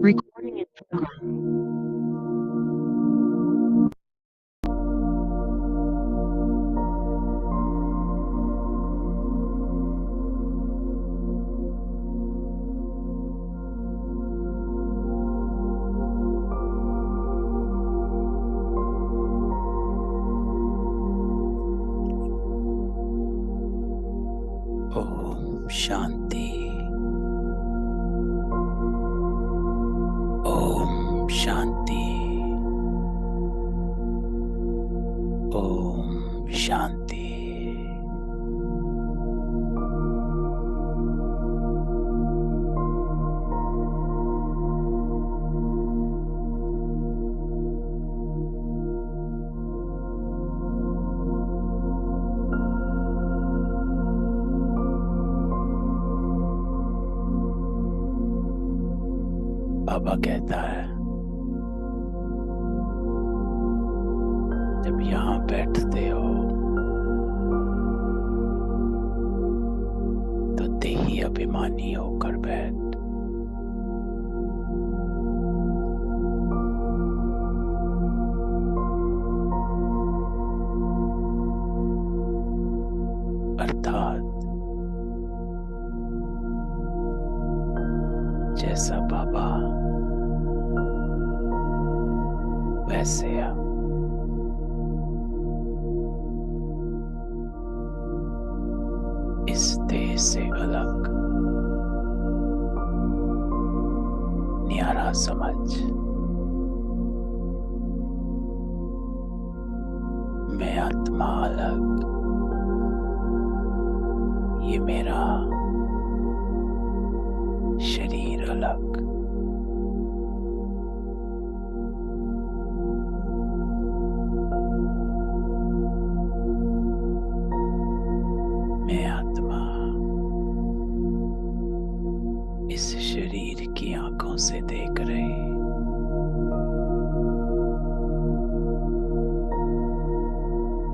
Recording in progress. Om Shanti. Om Shanti. Om Shanti. बाबा कहता है, जब यहाँ बैठते हो तो देही अभिमानी होकर बैठ। अर्थात जैसा बाबा वैसे आप। इस देह से अलग न्यारा समझ। मैं आत्मा अलग, ये मेरा शरीर अलग। मैं आत्मा इस शरीर की आंखों से देख रही,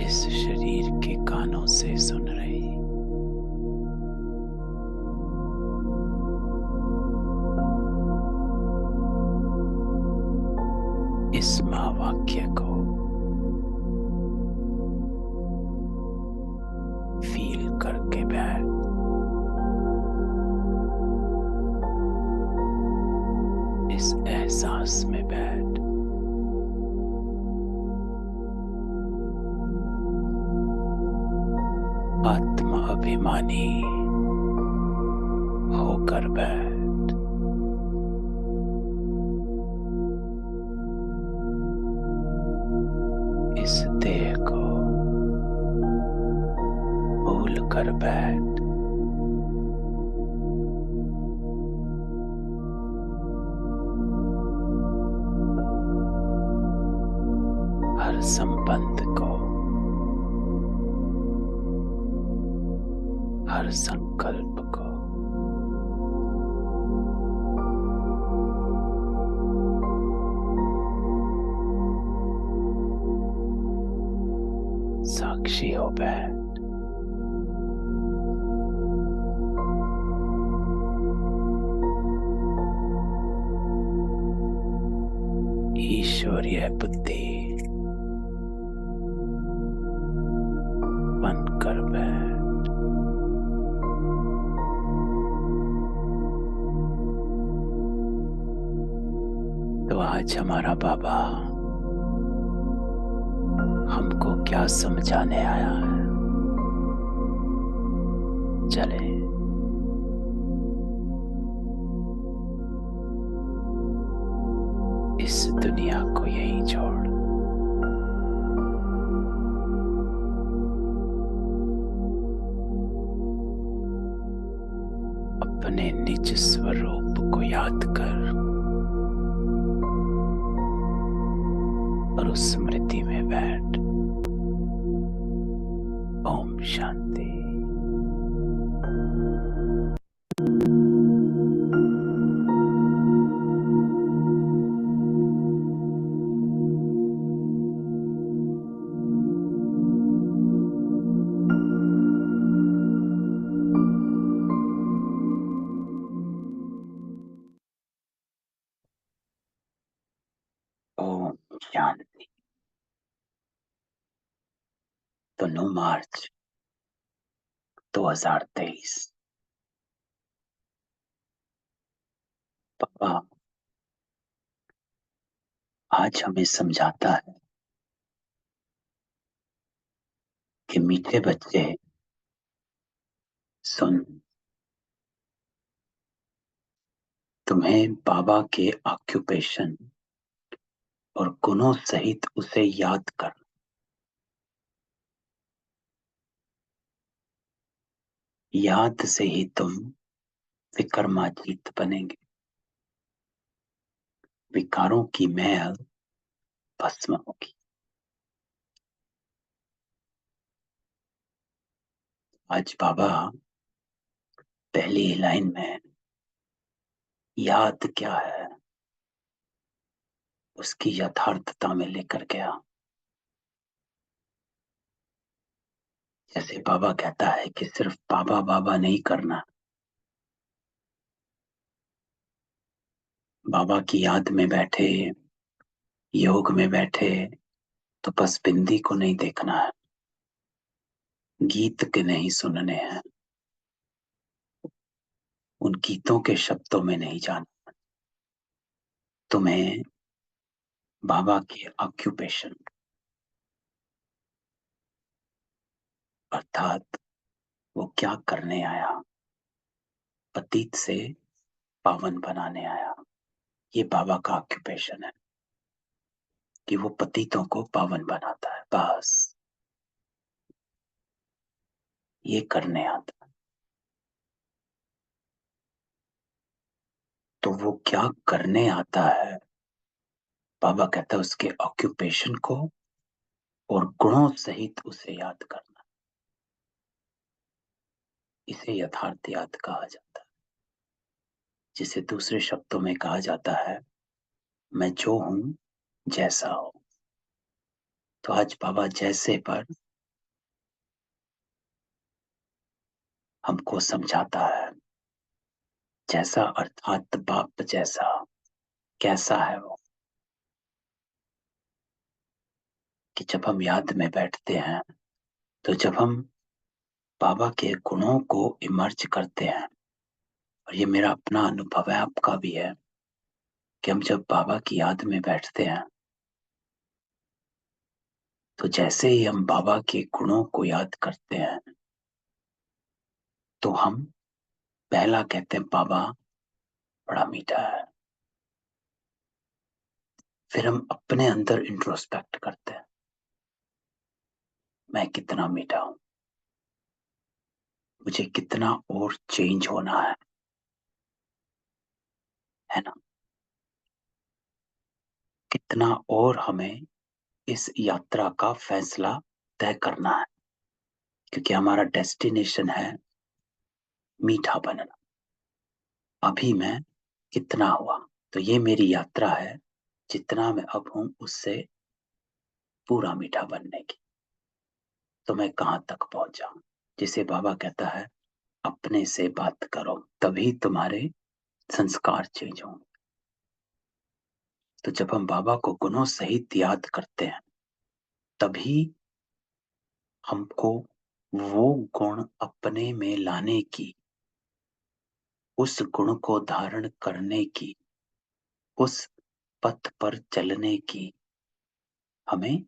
इस शरीर के कानों से सुन रही। इस महावाक्य को फील करके बैठ। इस एहसास में बैठ। आत्मा अभिमानी होकर बैठ। इस देह को भूल कर बैठ। हर संबंध को, हर संकल्प को साक्षी हो बैठ। ईश्वरीय बुद्धि बनकर बैठ। तो आज हमारा बाबा हमको क्या समझाने आया है, चले इस दुनिया को यहीं छोड़ अपने निज स्वरूप को याद कर और उस स्मृति में बैठ। ओम शांति। शांति। तो 9 मार्च 2023 पापा आज हमें समझाता है कि मीठे बच्चे सुन, तुम्हें बाबा के ऑक्यूपेशन और गुणों सहित उसे याद कर। याद से ही तुम विक्रमाजीत बनेंगे। विकारों की मैल भस्म होगी। आज बाबा पहली लाइन में याद क्या है उसकी यथार्थता में लेकर गया। जैसे बाबा कहता है कि सिर्फ बाबा बाबा नहीं करना, बाबा की याद में बैठे, योग में बैठे तो बस बिंदी को नहीं देखना है, गीत के नहीं सुनने हैं, उन गीतों के शब्दों में नहीं जाना। तुम्हें बाबा के ऑक्यूपेशन अर्थात वो क्या करने आया, पतित से पावन बनाने आया। ये बाबा का ऑक्यूपेशन है कि वो पतितों को पावन बनाता है, बस ये करने आता है। तो वो क्या करने आता है, बाबा कहता है उसके ऑक्यूपेशन को और गुणों सहित उसे याद करना। इसे यथार्थ याद कहा जाता है, जिसे दूसरे शब्दों में कहा जाता है मैं जो हूं जैसा हूं। तो आज बाबा जैसे पर हमको समझाता है, जैसा अर्थात बाप जैसा। कैसा है वो कि जब हम याद में बैठते हैं, तो जब हम बाबा के गुणों को इमर्ज करते हैं, और ये मेरा अपना अनुभव है, आपका भी है, कि हम जब बाबा की याद में बैठते हैं तो जैसे ही हम बाबा के गुणों को याद करते हैं तो हम पहला कहते हैं बाबा बड़ा मीठा है। फिर हम अपने अंदर इंट्रोस्पेक्ट करते हैं, मैं कितना मीठा हूं, मुझे कितना और चेंज होना है ना। कितना और हमें इस यात्रा का फैसला तय करना है, क्योंकि हमारा डेस्टिनेशन है मीठा बनना। अभी मैं कितना हुआ, तो ये मेरी यात्रा है, जितना मैं अब हूं उससे पूरा मीठा बनने की। तो मैं कहां तक पहुंचा, जिसे बाबा कहता है अपने से बात करो, तभी तुम्हारे संस्कार चेंज होंगे। तो जब हम बाबा को गुणों सहित याद करते हैं, तभी हमको वो गुण अपने में लाने की, उस गुण को धारण करने की, उस पथ पर चलने की हमें,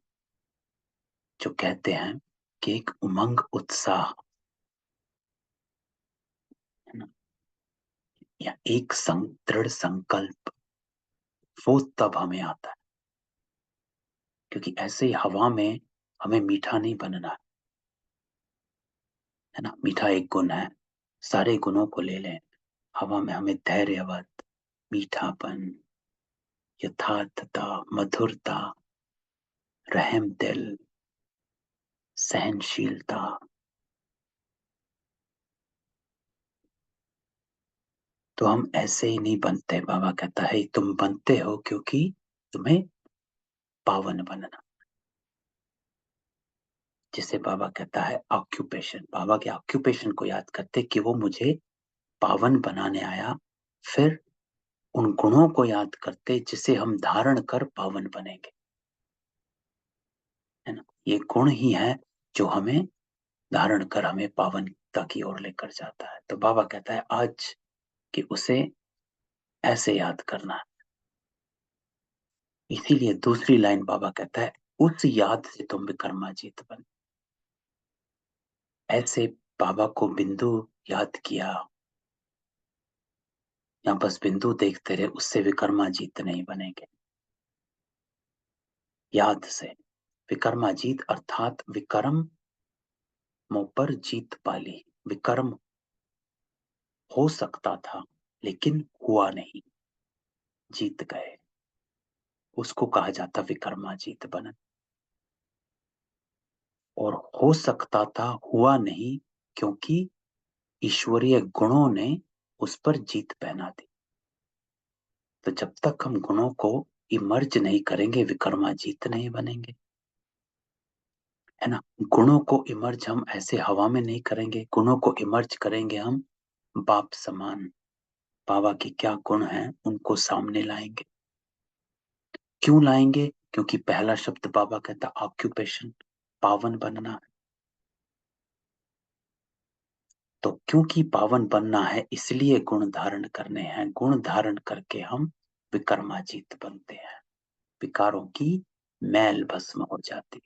जो कहते हैं कि एक उमंग उत्साह है ना, या एक दृढ़ संकल्प, वो तब हमें आता है। क्योंकि ऐसे ही हवा में हमें मीठा नहीं बनना है ना। मीठा एक गुण है, सारे गुणों को ले लें, हवा में हमें धैर्यवत, मीठापन, यथार्थता, मधुरता, रहम दिल, सहनशीलता, तो हम ऐसे ही नहीं बनते। बाबा कहता है तुम बनते हो क्योंकि तुम्हें पावन बनना। जिसे बाबा कहता है ऑक्यूपेशन, बाबा के ऑक्यूपेशन को याद करते कि वो मुझे पावन बनाने आया। फिर उन गुणों को याद करते जिसे हम धारण कर पावन बनेंगे। ये गुण ही है जो हमें धारण कर हमें पावनता की ओर लेकर जाता है। तो बाबा कहता है आज कि उसे ऐसे याद करना है। इसीलिए दूसरी लाइन बाबा कहता है उस याद से तुम विक्रमाजीत बने। ऐसे बाबा को बिंदु याद किया या बस बिंदु देखते रहे, उससे विक्रमाजीत नहीं बनेंगे। याद से विक्रमाजीत अर्थात विक्रम मुंह पर जीत पाली। विक्रम हो सकता था लेकिन हुआ नहीं, जीत गए, उसको कहा जाता विक्रमाजीत बनन। और हो सकता था, हुआ नहीं, क्योंकि ईश्वरीय गुणों ने उस पर जीत पहना दी। तो जब तक हम गुणों को इमर्ज नहीं करेंगे विक्रमाजीत नहीं बनेंगे, है ना। गुणों को इमर्ज हम ऐसे हवा में नहीं करेंगे, गुणों को इमर्ज करेंगे हम बाप समान। बाबा के क्या गुण हैं उनको सामने लाएंगे। क्यों लाएंगे? क्योंकि पहला शब्द बाबा कहता ऑक्यूपेशन, पावन बनना है। तो क्योंकि पावन बनना है इसलिए गुण धारण करने हैं। गुण धारण करके हम विक्रमाजीत बनते हैं, विकारों की मैल भस्म हो जाती।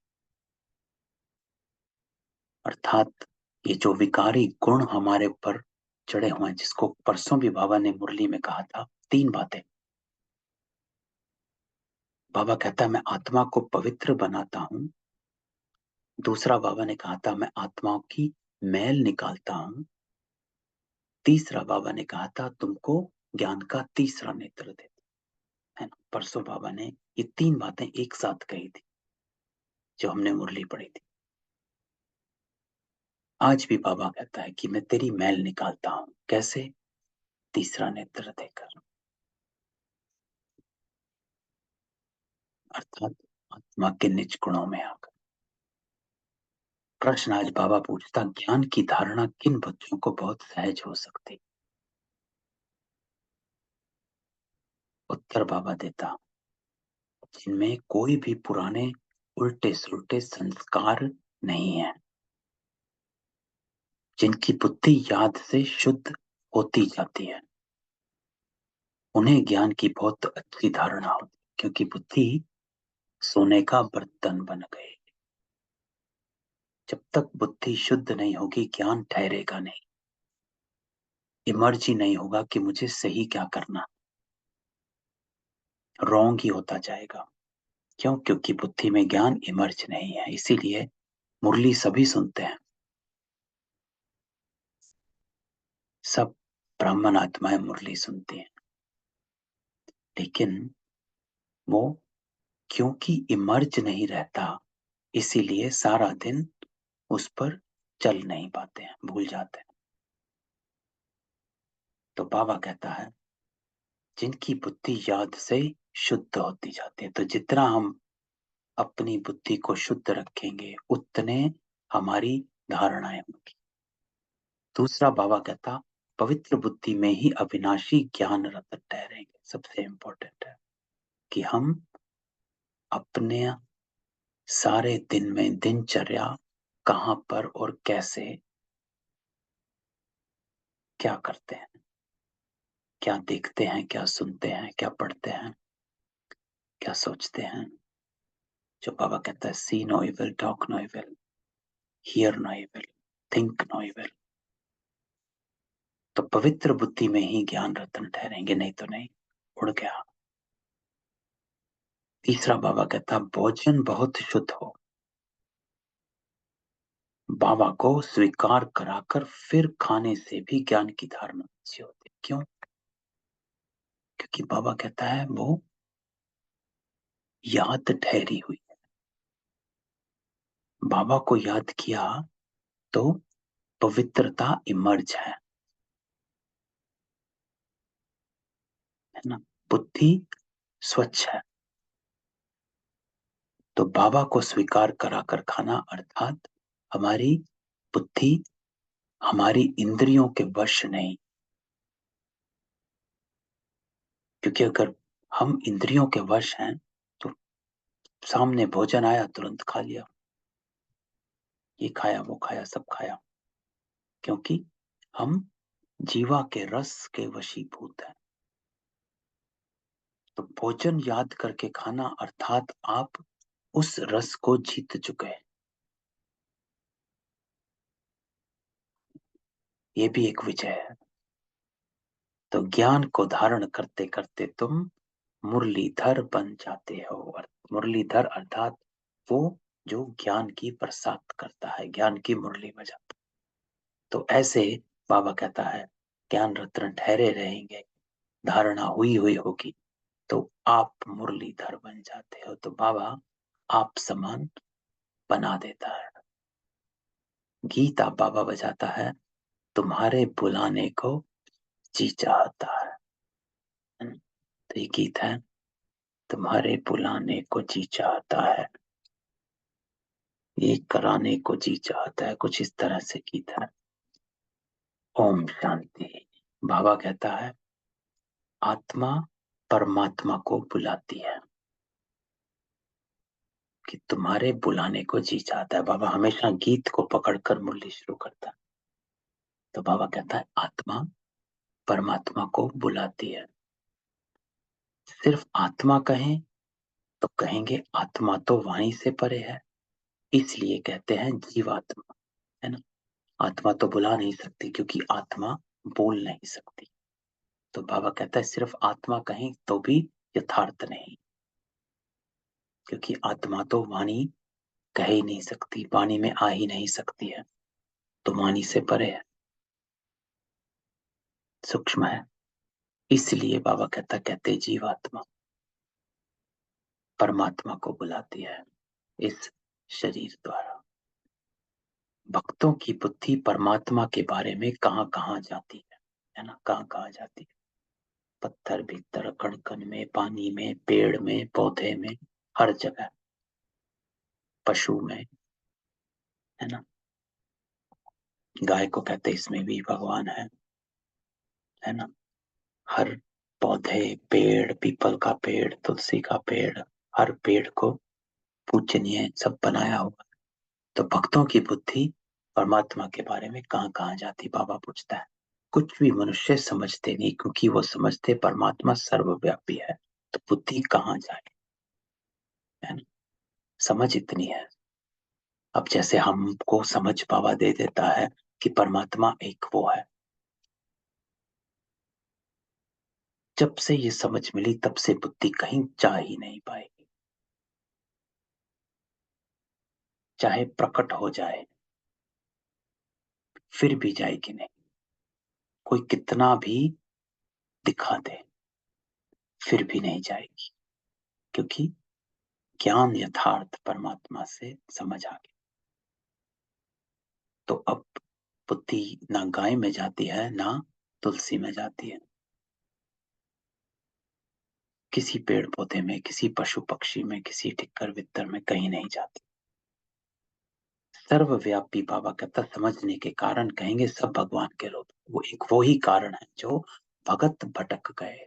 अर्थात ये जो विकारी गुण हमारे ऊपर चढ़े हुए हैं, जिसको परसों भी बाबा ने मुरली में कहा था, तीन बातें। बाबा कहता है मैं आत्मा को पवित्र बनाता हूं। दूसरा बाबा ने कहा था मैं आत्माओं की मैल निकालता हूं। तीसरा बाबा ने कहा था तुमको ज्ञान का तीसरा नेत्र देता, है ना। परसों बाबा ने ये तीन बातें एक साथ कही थी जो हमने मुरली पढ़ी थी। आज भी बाबा कहता है कि मैं तेरी मैल निकालता हूं। कैसे? तीसरा नेत्र देकर, अर्थात आत्मा के निज गुणों में आकर। प्रश्न आज बाबा पूछता ज्ञान की धारणा किन बच्चों को बहुत सहज हो सकती? उत्तर बाबा देता जिनमें कोई भी पुराने उल्टे सुल्टे संस्कार नहीं है, जिनकी बुद्धि याद से शुद्ध होती जाती है, उन्हें ज्ञान की बहुत अच्छी धारणा होती, क्योंकि बुद्धि सोने का बर्तन बन गई। जब तक बुद्धि शुद्ध नहीं होगी ज्ञान ठहरेगा नहीं, इमर्ज ही नहीं होगा कि मुझे सही क्या करना, रॉन्ग ही होता जाएगा। क्यों? क्योंकि बुद्धि में ज्ञान इमर्ज नहीं है। इसीलिए मुरली सभी सुनते हैं, सब ब्राह्मण आत्माएं मुरली सुनती हैं, लेकिन वो क्योंकि इमर्ज नहीं रहता इसीलिए सारा दिन उस पर चल नहीं पाते हैं, भूल जाते हैं। तो बाबा कहता है जिनकी बुद्धि याद से शुद्ध होती जाती है, तो जितना हम अपनी बुद्धि को शुद्ध रखेंगे उतने हमारी धारणाएं होंगी। दूसरा बाबा कहता पवित्र बुद्धि में ही अविनाशी ज्ञान रत्न ठहरेंगे। सबसे इंपॉर्टेंट है कि हम अपने सारे दिन में दिनचर्या कहां पर और कैसे क्या करते हैं, क्या देखते हैं, क्या सुनते हैं, क्या पढ़ते हैं, क्या सोचते हैं। जो बाबा कहता है see no evil, talk no evil, hear no evil, think no evil. तो पवित्र बुद्धि में ही ज्ञान रत्न ठहरेंगे, नहीं तो नहीं, उड़ गया। तीसरा बाबा कहता भोजन बहुत शुद्ध हो, बाबा को स्वीकार कराकर फिर खाने से भी ज्ञान की धारणा अच्छी होती है। क्यों? क्योंकि बाबा कहता है वो याद ठहरी हुई है। बाबा को याद किया तो पवित्रता इमर्ज है ना। बुद्धि स्वच्छ है। तो बाबा को स्वीकार कराकर खाना अर्थात हमारी बुद्धि हमारी इंद्रियों के वश नहीं। क्योंकि अगर हम इंद्रियों के वश हैं तो सामने भोजन आया तुरंत खा लिया, ये खाया वो खाया सब खाया, क्योंकि हम जीवा के रस के वशीभूत हैं। तो भोजन याद करके खाना अर्थात आप उस रस को जीत चुके हैं। ये भी एक विजय है। तो ज्ञान को धारण करते करते तुम मुरलीधर बन जाते हो। मुरलीधर अर्थात वो जो ज्ञान की बरसात करता है, ज्ञान की मुरली बजाता। तो ऐसे बाबा कहता है ज्ञान रत्न ठहरे रहेंगे, धारणा हुई हुई होगी तो आप मुरलीधर बन जाते हो। तो बाबा आप समान बना देता है। गीत आप बाबा बजाता है, तुम्हारे बुलाने को जी चाहता है। तो ये गीत है, तुम्हारे बुलाने को जी चाहता है, ये कराने को जी चाहता है, कुछ इस तरह से गीत है। ओम शांति। बाबा कहता है आत्मा परमात्मा को बुलाती है कि तुम्हारे बुलाने को जी चाहता है। बाबा हमेशा गीत को पकड़कर मुरली शुरू करता है। तो बाबा कहता है आत्मा परमात्मा को बुलाती है। सिर्फ आत्मा कहें तो कहेंगे आत्मा तो वाणी से परे है, इसलिए कहते हैं जीवात्मा, है ना। आत्मा तो बुला नहीं सकती क्योंकि आत्मा बोल नहीं सकती। तो बाबा कहता है सिर्फ आत्मा कहें तो भी यथार्थ नहीं, क्योंकि आत्मा तो वाणी कह ही नहीं सकती, वाणी में आ ही नहीं सकती है, तो वाणी से परे है, सूक्ष्म है। इसलिए बाबा कहते जीवात्मा परमात्मा को बुलाती है इस शरीर द्वारा। भक्तों की बुद्धि परमात्मा के बारे में कहाँ कहाँ जाती है ना, कहाँ कहाँ जाती है। पत्थर भीतर, कण कण में, पानी में, पेड़ में, पौधे में, हर जगह, पशु में, है ना। गाय को कहते इसमें भी भगवान है ना। हर पौधे, पेड़, पीपल का पेड़, तुलसी का पेड़, हर पेड़ को पूजनीय सब बनाया हुआ। तो भक्तों की बुद्धि परमात्मा के बारे में कहाँ कहाँ जाती, बाबा पूछता है। कुछ भी मनुष्य समझते नहीं, क्योंकि वो समझते परमात्मा सर्वव्यापी है, तो बुद्धि कहाँ जाए, है ना। समझ इतनी है। अब जैसे हमको समझ बाबा दे देता है कि परमात्मा एक वो है, जब से ये समझ मिली तब से बुद्धि कहीं जा ही नहीं पाएगी। चाहे प्रकट हो जाए फिर भी जाएगी नहीं, कोई कितना भी दिखा दे फिर भी नहीं जाएगी, क्योंकि ज्ञान यथार्थ परमात्मा से समझ आ गया। तो अब बुद्धि ना गाय में जाती है ना तुलसी में जाती है, किसी पेड़ पौधे में, किसी पशु पक्षी में, किसी टिक्कर वित्तर में कहीं नहीं जाती। सर्वव्यापी बाबा कहता समझने के कारण कहेंगे सब भगवान के रूप। वो एक वो ही कारण है जो भगत भटक गए,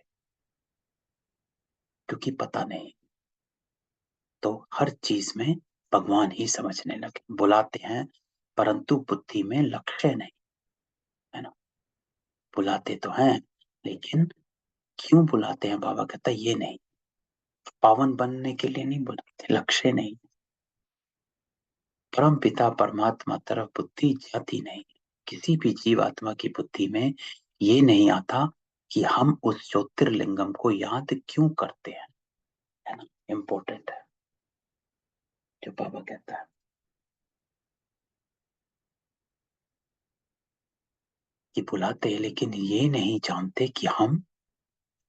क्योंकि पता नहीं, तो हर चीज में भगवान ही समझने लगे। बुलाते हैं परंतु बुद्धि में लक्ष्य नहीं, है ना। बुलाते तो हैं लेकिन क्यों बुलाते हैं, बाबा कहता ये नहीं, पावन बनने के लिए नहीं बुलाते, लक्ष्य नहीं। परम पिता परमात्मा तरफ बुद्धि जाती नहीं। किसी भी जीवात्मा की बुद्धि में ये नहीं आता कि हम उस ज्योतिर्लिंगम को याद क्यों करते हैं, है ना। इम्पोर्टेंट है जो बाबा कहता है कि बुलाते हैं लेकिन ये नहीं जानते कि हम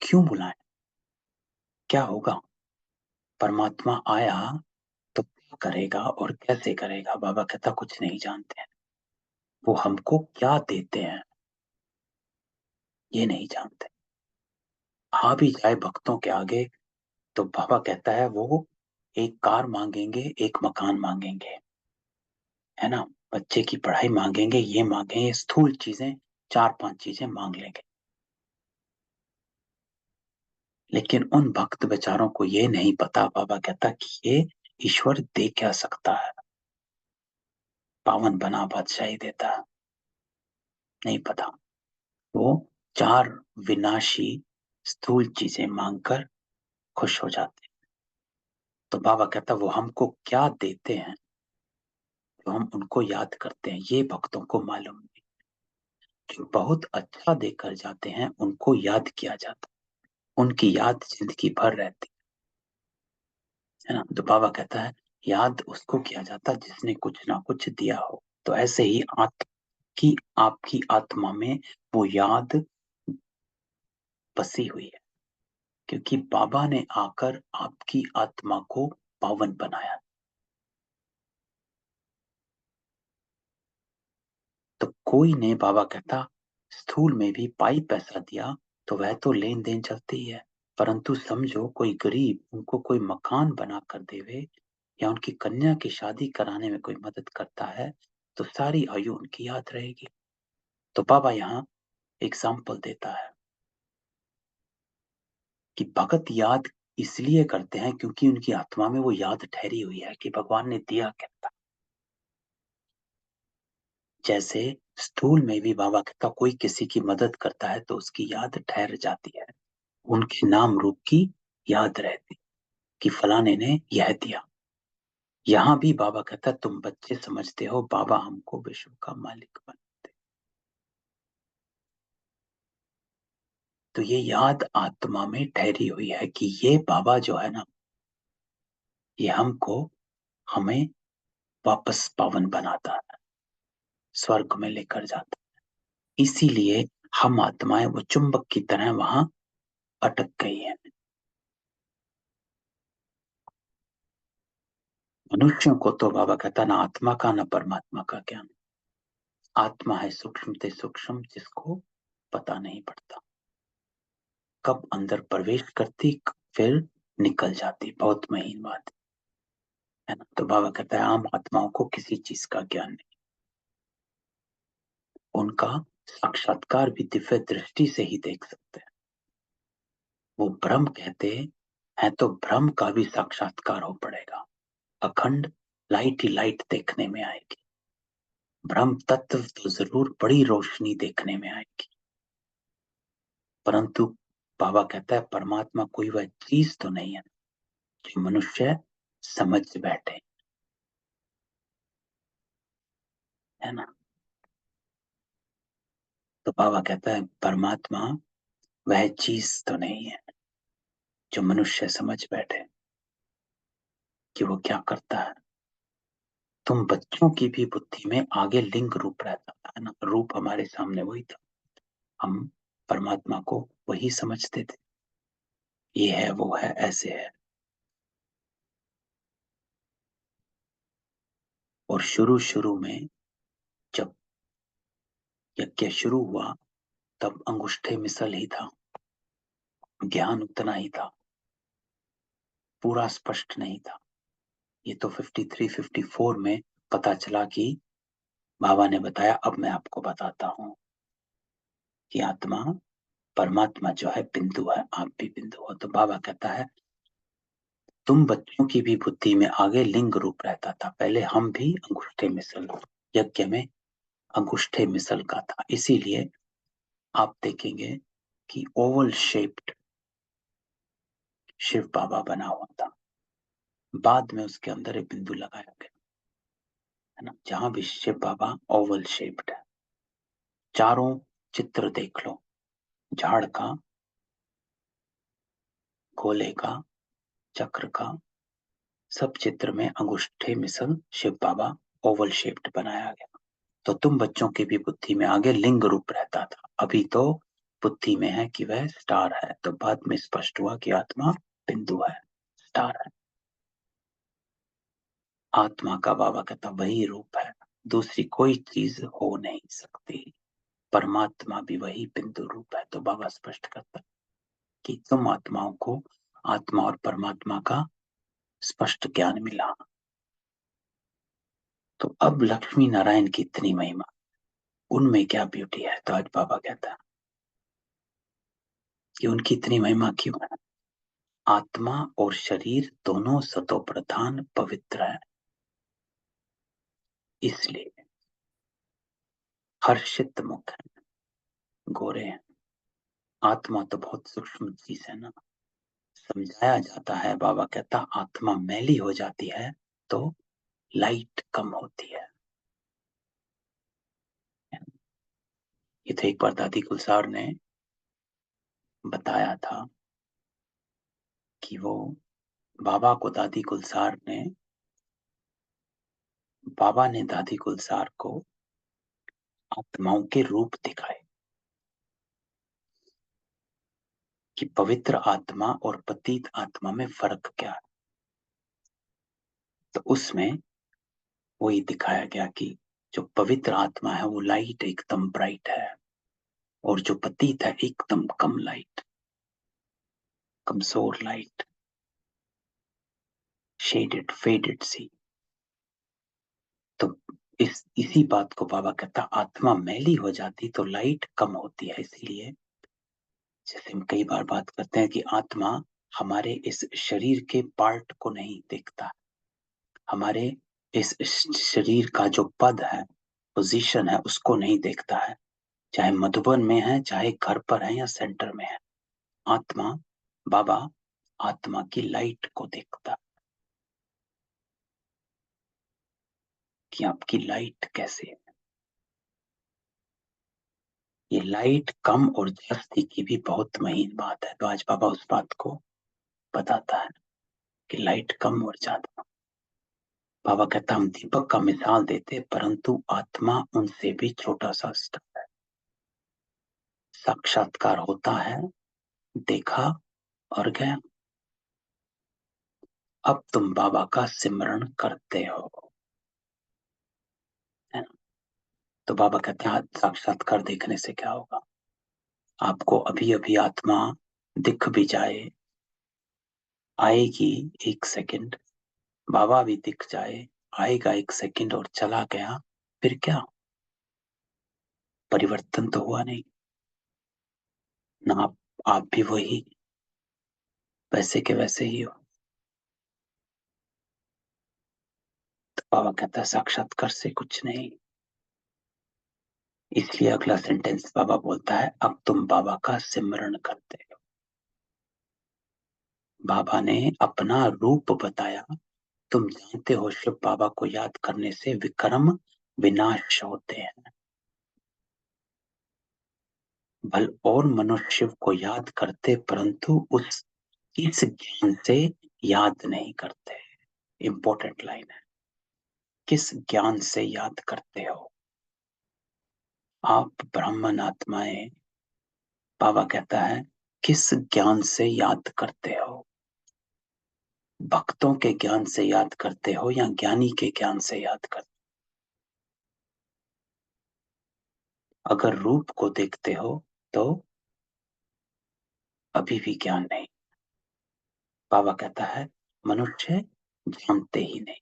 क्यों बुलाएं, क्या होगा। परमात्मा आया तो क्या करेगा और कैसे करेगा, बाबा कहता कुछ नहीं जानते हैं। वो हमको क्या देते हैं ये नहीं जानते। आ भी जाए भक्तों के आगे तो बाबा कहता है वो एक कार मांगेंगे, एक मकान मांगेंगे, है ना। बच्चे की पढ़ाई मांगेंगे, ये मांगेंगे, स्थूल चीजें चार पांच चीजें मांग लेंगे। लेकिन उन भक्त बेचारों को ये नहीं पता, बाबा कहता कि ये ईश्वर दे क्या सकता है। पावन बना बादशाही देता है? नहीं पता। वो 4 विनाशी स्थूल चीजें मांगकर खुश हो जाते हैं। तो बाबा कहता वो हमको क्या देते हैं तो हम उनको याद करते हैं, ये भक्तों को मालूम नहीं। जो बहुत अच्छा देकर जाते हैं उनको याद किया जाता है, उनकी याद जिंदगी भर रहती है ना। तो बाबा कहता है याद उसको किया जाता जिसने कुछ ना कुछ दिया हो। तो ऐसे ही आपकी आत्मा में वो याद बसी हुई है, क्योंकि बाबा ने आकर आपकी आत्मा को पावन बनाया। तो कोई ने, बाबा कहता, स्थूल में भी पाई पैसा दिया तो वह तो लेन देन चलती ही है, परंतु समझो कोई गरीब उनको कोई मकान बना कर देवे या उनकी कन्या की शादी कराने में कोई मदद करता है तो सारी आयु उनकी याद रहेगी। तो बाबा यहाँ एग्जाम्पल देता है कि भगत याद इसलिए करते हैं क्योंकि उनकी आत्मा में वो याद ठहरी हुई है कि भगवान ने दिया क्या था। जैसे स्थूल में भी बाबा कहता कोई किसी की मदद करता है तो उसकी याद ठहर जाती है, उनके नाम रूप की याद रहती कि फलाने ने यह दिया। यहाँ भी बाबा कहता तुम बच्चे समझते हो बाबा हमको विश्व का मालिक बनाते। तो ये याद आत्मा में ठहरी हुई है कि ये बाबा जो है ना, ये हमको, हमें वापस पावन बनाता है, स्वर्ग में लेकर जाता है। इसीलिए हम आत्माएं वो चुंबक की तरह वहां अटक गई है। मनुष्यों को तो बाबा कहता ना आत्मा का ना परमात्मा का ज्ञान। आत्मा है सूक्ष्म से सूक्ष्म जिसको पता नहीं पड़ता, कब अंदर प्रवेश करती फिर निकल जाती, बहुत महीन बात है ना। तो बाबा कहता है आम आत्माओं को किसी चीज का ज्ञान नहीं, उनका साक्षात्कार भी दिव्य दृष्टि से ही देख सकते हैं। वो ब्रह्म कहते हैं तो ब्रह्म का भी साक्षात्कार हो पड़ेगा, अखंड लाइट ही लाइट देखने में आएगी। ब्रह्म तत्व तो जरूर बड़ी रोशनी देखने में आएगी, परंतु बाबा कहता है परमात्मा कोई वह चीज तो नहीं है जो मनुष्य समझ बैठे, है ना। तो बाबा कहता है परमात्मा वह चीज तो नहीं है जो मनुष्य समझ बैठे कि वो क्या करता है। तुम बच्चों की भी बुद्धि में आगे लिंग रूप रहता था ना, रूप हमारे सामने वही था, हम परमात्मा को वही समझते थे, ये है वो है ऐसे है। और शुरू शुरू में जब यज्ञ शुरू हुआ तब अंगुष्ठे मिसल ही था, ज्ञान उतना ही था, पूरा स्पष्ट नहीं था। ये तो 53 54 में पता चला कि बाबा ने बताया, अब मैं आपको बताता हूं कि आत्मा परमात्मा जो है बिंदु है, आप भी बिंदु हो। तो बाबा कहता है तुम बच्चों की भी बुद्धि में आगे लिंग रूप रहता था, पहले हम भी अंगूठे मिसल, यज्ञ में अंगूठे मिसल का था, इसीलिए आप देखेंगे कि ओवल शेप्ड शिव बाबा बना हुआ था, बाद में उसके अंदर एक बिंदु लगाया गया, है ना। जहां भी शिव बाबा ओवल शेप्ड है, चारों चित्र देख लो, झाड़ का, गोले का, चक्र का, सब चित्र में अंगूठे मिसल शिव बाबा ओवल शेप्ड बनाया गया। तो तुम बच्चों की भी बुद्धि में आगे लिंग रूप रहता था, अभी तो बुद्धि में है कि वह स्टार है, तो बाद में स्पष्ट हुआ कि आत्मा बिंदु है, स्टार है। आत्मा का बाबा कहता वही रूप है, दूसरी कोई चीज हो नहीं सकती, परमात्मा भी वही बिंदु रूप है। तो बाबा स्पष्ट करता कि तुम आत्माओं को आत्मा और परमात्मा का स्पष्ट ज्ञान मिला। तो अब लक्ष्मी नारायण की इतनी महिमा, उनमें क्या ब्यूटी है। तो आज बाबा कहता है कि उनकी इतनी महिमा क्यों है। आत्मा और शरीर दोनों सतो प्रधान पवित्र है, इसलिए हर्षित मुख है, गोरे हैं। आत्मा तो बहुत सूक्ष्म चीज है ना। समझाया जाता है, बाबा कहता आत्मा मैली हो जाती है तो लाइट कम होती है। ये तो एक बार दादी गुलजार ने बताया था कि वो बाबा ने दादी गुलजार को आत्माओं के रूप दिखाए कि पवित्र आत्मा और पतित आत्मा में फर्क क्या है। तो उसमें वो ये दिखाया गया कि जो पवित्र आत्मा है वो लाइट एकदम ब्राइट है, और जो पतित है एकदम कम लाइट, कमजोर लाइट, शेडेड फेडेड सी। तो इसी बात को बाबा कहता आत्मा मैली हो जाती तो लाइट कम होती है। इसीलिए जैसे हम कई बार बात करते हैं कि आत्मा हमारे इस शरीर के पार्ट को नहीं देखता, हमारे इस शरीर का जो पद है, पोजीशन है, उसको नहीं देखता है। चाहे मधुबन में है, चाहे घर पर है या सेंटर में है, आत्मा, बाबा आत्मा की लाइट को देखता कि आपकी लाइट कैसे है। ये लाइट कम और जास्ती की भी बहुत महीन बात है। तो आज बाबा उस बात को बताता है कि लाइट कम और ज्यादा। बाबा कहता हम दीपक का मिसाल देते, परंतु आत्मा उनसे भी छोटा सा स्तर है। साक्षात्कार होता है, देखा और गया। अब तुम बाबा का सिमरण करते हो, है ना। तो बाबा कहते हैं साक्षात्कार देखने से क्या होगा। आपको अभी अभी आत्मा दिख भी जाए, आएगी एक सेकंड, बाबा भी दिख जाए, आएगा एक सेकंड और चला गया, फिर क्या, परिवर्तन तो हुआ नहीं ना। आप भी वही वैसे के वैसे ही हो। तो बाबा कहता है साक्षात्कार से कुछ नहीं। इसलिए अगला सेंटेंस बाबा बोलता है अब तुम बाबा का सिमरण करते हो। बाबा ने अपना रूप बताया। तुम जानते हो शिव बाबा को याद करने से विक्रम विनाश होते हैं। भल और मनुष्य शिव को याद करते, परंतु उस इस ज्ञान से याद नहीं करते। इंपॉर्टेंट लाइन है, किस ज्ञान से याद करते हो। आप ब्राह्मण आत्माएं, बाबा कहता है किस ज्ञान से याद करते हो। भक्तों के ज्ञान से याद करते हो या ज्ञानी के ज्ञान से याद करते हो। अगर रूप को देखते हो तो अभी भी ज्ञान नहीं। बाबा कहता है मनुष्य जानते ही नहीं।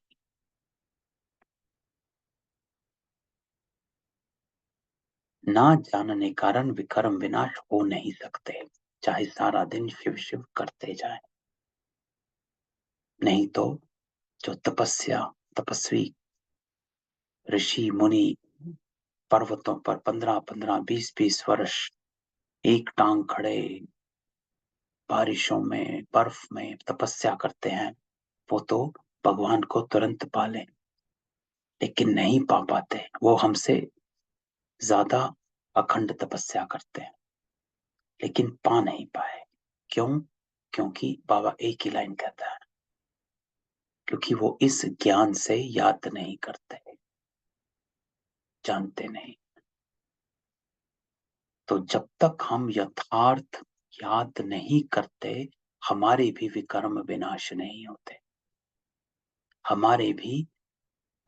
ना जानने कारण विक्रम विनाश हो नहीं सकते, चाहे सारा दिन शिव शिव करते जाए। नहीं तो जो तपस्वी ऋषि मुनि पर्वतों पर 15-15 20-20 वर्ष एक टांग खड़े बारिशों में बर्फ में तपस्या करते हैं, वो तो भगवान को तुरंत पा लें, लेकिन नहीं पा पाते। वो हमसे ज्यादा अखंड तपस्या करते हैं, लेकिन पा नहीं पाए। क्यों? क्योंकि बाबा एक ही लाइन कहता है, क्योंकि वो इस ज्ञान से याद नहीं करते, जानते नहीं। तो जब तक हम यथार्थ याद नहीं करते, हमारे भी विकर्म विनाश नहीं होते, हमारे भी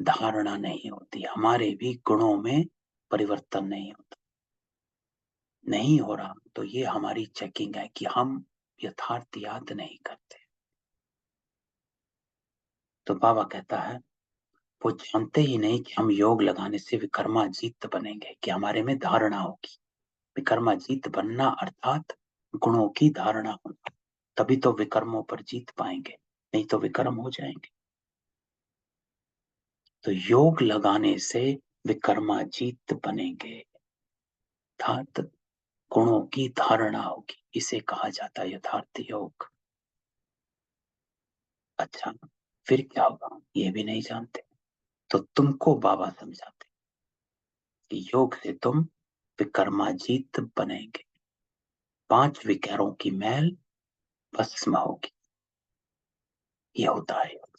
धारणा नहीं होती, हमारे भी गुणों में परिवर्तन नहीं होता। नहीं हो रहा तो ये हमारी चेकिंग है कि हम यथार्थ याद नहीं करते। तो बाबा कहता है वो जानते ही नहीं कि हम योग लगाने से विकर्माजीत बनेंगे, कि हमारे में धारणा होगी। विकर्माजीत बनना अर्थात गुणों की धारणा होना, तभी तो विकर्मों पर जीत पाएंगे, नहीं तो विकर्म हो जाएंगे। तो योग लगाने से विक्रमाजीत बनेंगे, अर्थात गुणों की धारणा होगी। इसे कहा जाता है यथार्थ योग। अच्छा, फिर क्या होगा ये भी नहीं जानते, तो तुमको बाबा समझाते कि योग से तुम विक्रमाजीत बनेंगे, 5 विकारों की मैल भस्म होगी। ये होता है योग।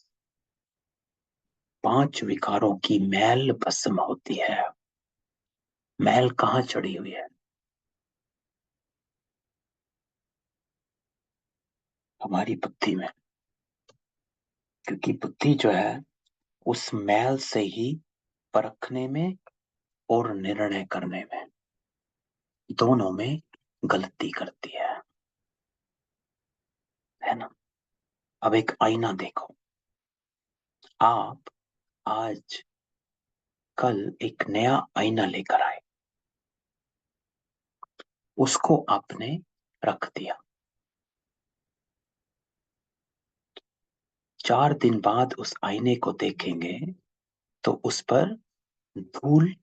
5 विकारों की मैल भस्म होती है। मैल कहाँ चढ़ी हुई है? हमारी बुद्धि में, क्योंकि बुद्धि जो है उस मैल से ही परखने में और निर्णय करने में, दोनों में गलती करती है ना। अब एक आईना देखो, आप आज कल एक नया आईना लेकर आए, उसको आपने रख दिया, 4 दिन बाद उस आईने को देखेंगे तो उस पर धूल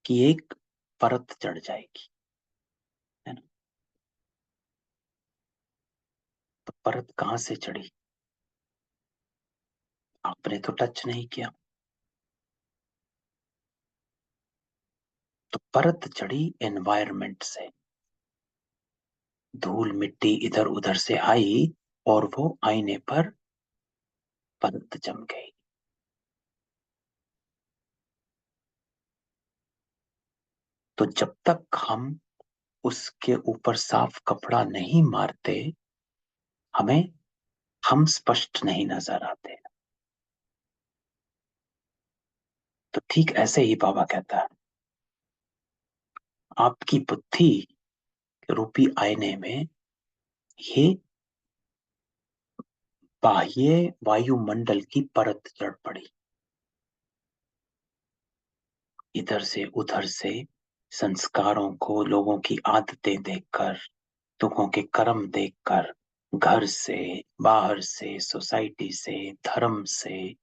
की एक परत चढ़ जाएगी, है ना। तो परत कहां से चढ़ी? आपने तो टच नहीं किया। तो परत चढ़ी एनवायरनमेंट से, धूल मिट्टी इधर उधर से आई और वो आईने पर परत जम गई। तो जब तक हम उसके ऊपर साफ कपड़ा नहीं मारते, हमें हम स्पष्ट नहीं नजर आते। तो ठीक ऐसे ही बाबा कहता है, आपकी बुद्धि रूपी आईने में ये बाह्य वायुमंडल की परत चढ़ पड़ी, इधर से उधर से संस्कारों को, लोगों की आदतें देखकर, लोगों के कर्म देखकर, घर से, बाहर से, सोसाइटी से, धर्म से,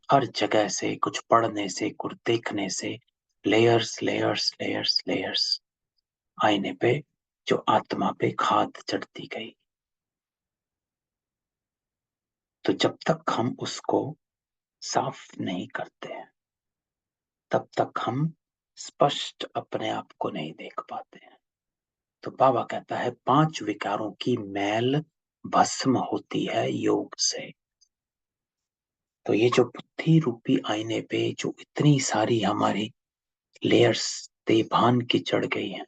हर जगह से, कुछ पढ़ने से, कुछ देखने से, लेयर्स लेयर्स लेयर्स लेयर्स आईने पे, जो आत्मा पे खाद चढ़ती गई। तो जब तक हम उसको साफ नहीं करते हैं, तब तक हम स्पष्ट अपने आप को नहीं देख पाते हैं। तो बाबा कहता है 5 विकारों की मैल भस्म होती है योग से। तो ये जो बुद्धि रूपी आईने पे जो इतनी सारी हमारी लेयर्स देभान की चढ़ गई हैं,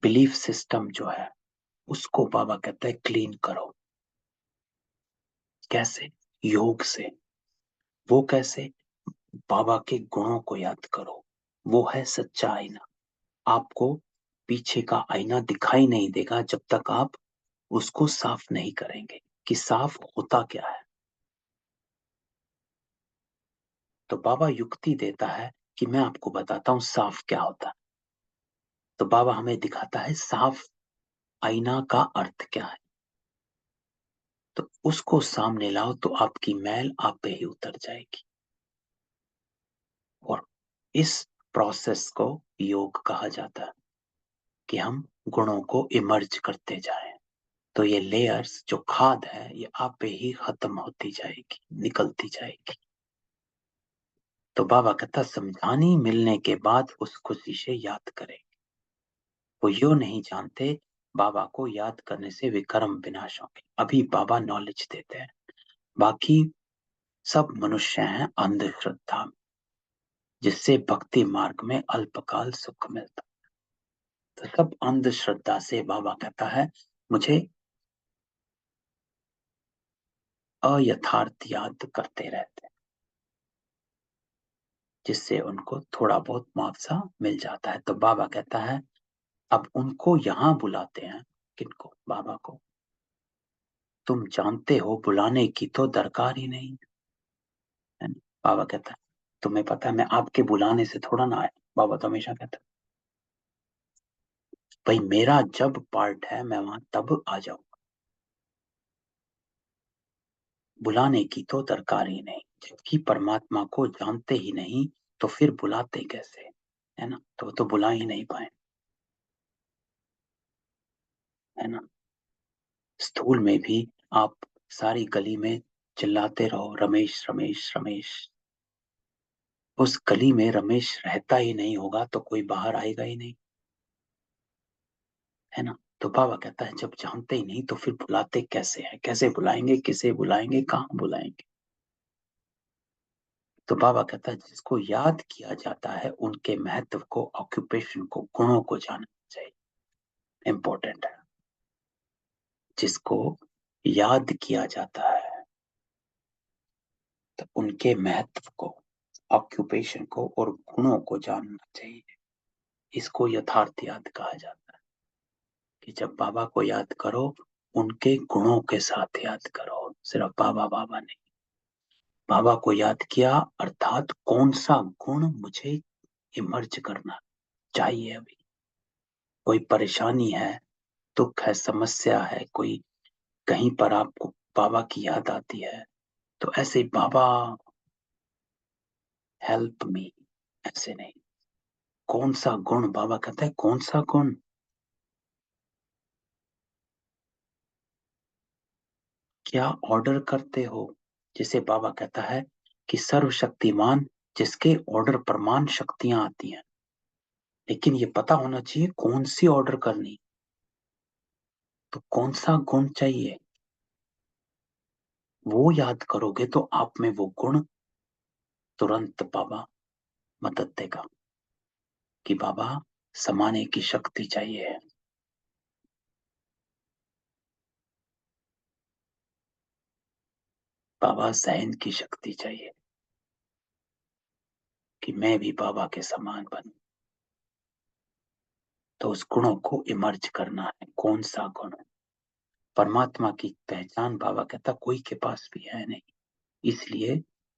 बिलीफ सिस्टम जो है, उसको बाबा कहता है क्लीन करो। कैसे? योग से। वो कैसे? बाबा के गुणों को याद करो। वो है सच्चा आईना। आपको पीछे का आईना दिखाई नहीं देगा जब तक आप उसको साफ नहीं करेंगे कि साफ होता क्या है। तो बाबा युक्ति देता है कि मैं आपको बताता हूं साफ क्या होता है। तो बाबा हमें दिखाता है साफ आईना का अर्थ क्या है। तो उसको सामने लाओ तो आपकी मैल आप पे ही उतर जाएगी। और इस प्रोसेस को योग कहा जाता है कि हम गुणों को इमर्ज करते जाएं। तो ये लेयर्स जो खाद है ये आप पे ही खत्म होती जाएगी, निकलती जाएगी। तो बाबा कहता समझानी मिलने के बाद उस खुशी से याद करें। वो यो नहीं जानते बाबा को याद करने से विक्रम विनाश होंगे। अभी बाबा नॉलेज देते हैं, बाकी सब मनुष्य हैं अंधश्रद्धा में, जिससे भक्ति मार्ग में अल्पकाल सुख मिलता। तो सब अंधश्रद्धा से बाबा कहता है मुझे अयथार्थ याद करते रहते हैं, जिससे उनको थोड़ा बहुत मुआवजा मिल जाता है। तो बाबा कहता है अब उनको यहां बुलाते हैं। किनको? बाबा को। तुम जानते हो बुलाने की तो दरकार ही नहीं है। बाबा कहता है तुम्हें पता है मैं आपके बुलाने से थोड़ा ना आया। बाबा तो हमेशा कहता है भाई मेरा जब पार्ट है मैं वहां तब आ जाऊं, बुलाने की तो दरकार ही नहीं। जबकि परमात्मा को जानते ही नहीं तो फिर बुलाते कैसे, है ना? तो बुला ही नहीं पाए, है ना? स्थूल में भी आप सारी गली में चिल्लाते रहो रमेश रमेश रमेश, उस गली में रमेश रहता ही नहीं होगा तो कोई बाहर आएगा ही नहीं, है ना? तो बाबा कहता है जब जानते ही नहीं तो फिर बुलाते कैसे हैं, कैसे बुलाएंगे, किसे बुलाएंगे, कहाँ बुलाएंगे? तो बाबा कहता है जिसको याद किया जाता है उनके महत्व को, ऑक्यूपेशन को, गुणों को जानना चाहिए, इंपॉर्टेंट है। जिसको याद किया जाता है तो उनके महत्व को, ऑक्यूपेशन को और गुणों को जानना चाहिए। इसको यथार्थ याद कहा जाता है कि जब बाबा को याद करो उनके गुणों के साथ याद करो, सिर्फ बाबा बाबा नहीं। बाबा को याद किया अर्थात कौन सा गुण मुझे इमर्ज करना चाहिए अभी। कोई परेशानी है, दुख है, समस्या है, कोई कहीं पर आपको बाबा की याद आती है तो ऐसे बाबा हेल्प मी, ऐसे नहीं। कौन सा गुण, बाबा कहता है कौन सा गुण, क्या ऑर्डर करते हो? जिसे बाबा कहता है कि सर्वशक्तिमान जिसके ऑर्डर प्रमाण शक्तियां आती हैं, लेकिन ये पता होना चाहिए कौन सी ऑर्डर करनी, तो कौन सा गुण चाहिए वो याद करोगे तो आप में वो गुण तुरंत बाबा मदद देगा कि बाबा समाने की शक्ति चाहिए, बाबा सहन की शक्ति चाहिए कि मैं भी बाबा के समान बनूं। तो उस गुणों को इमर्ज करना है, कौन सा गुण। परमात्मा की पहचान बाबा कहता कोई के पास भी है नहीं, इसलिए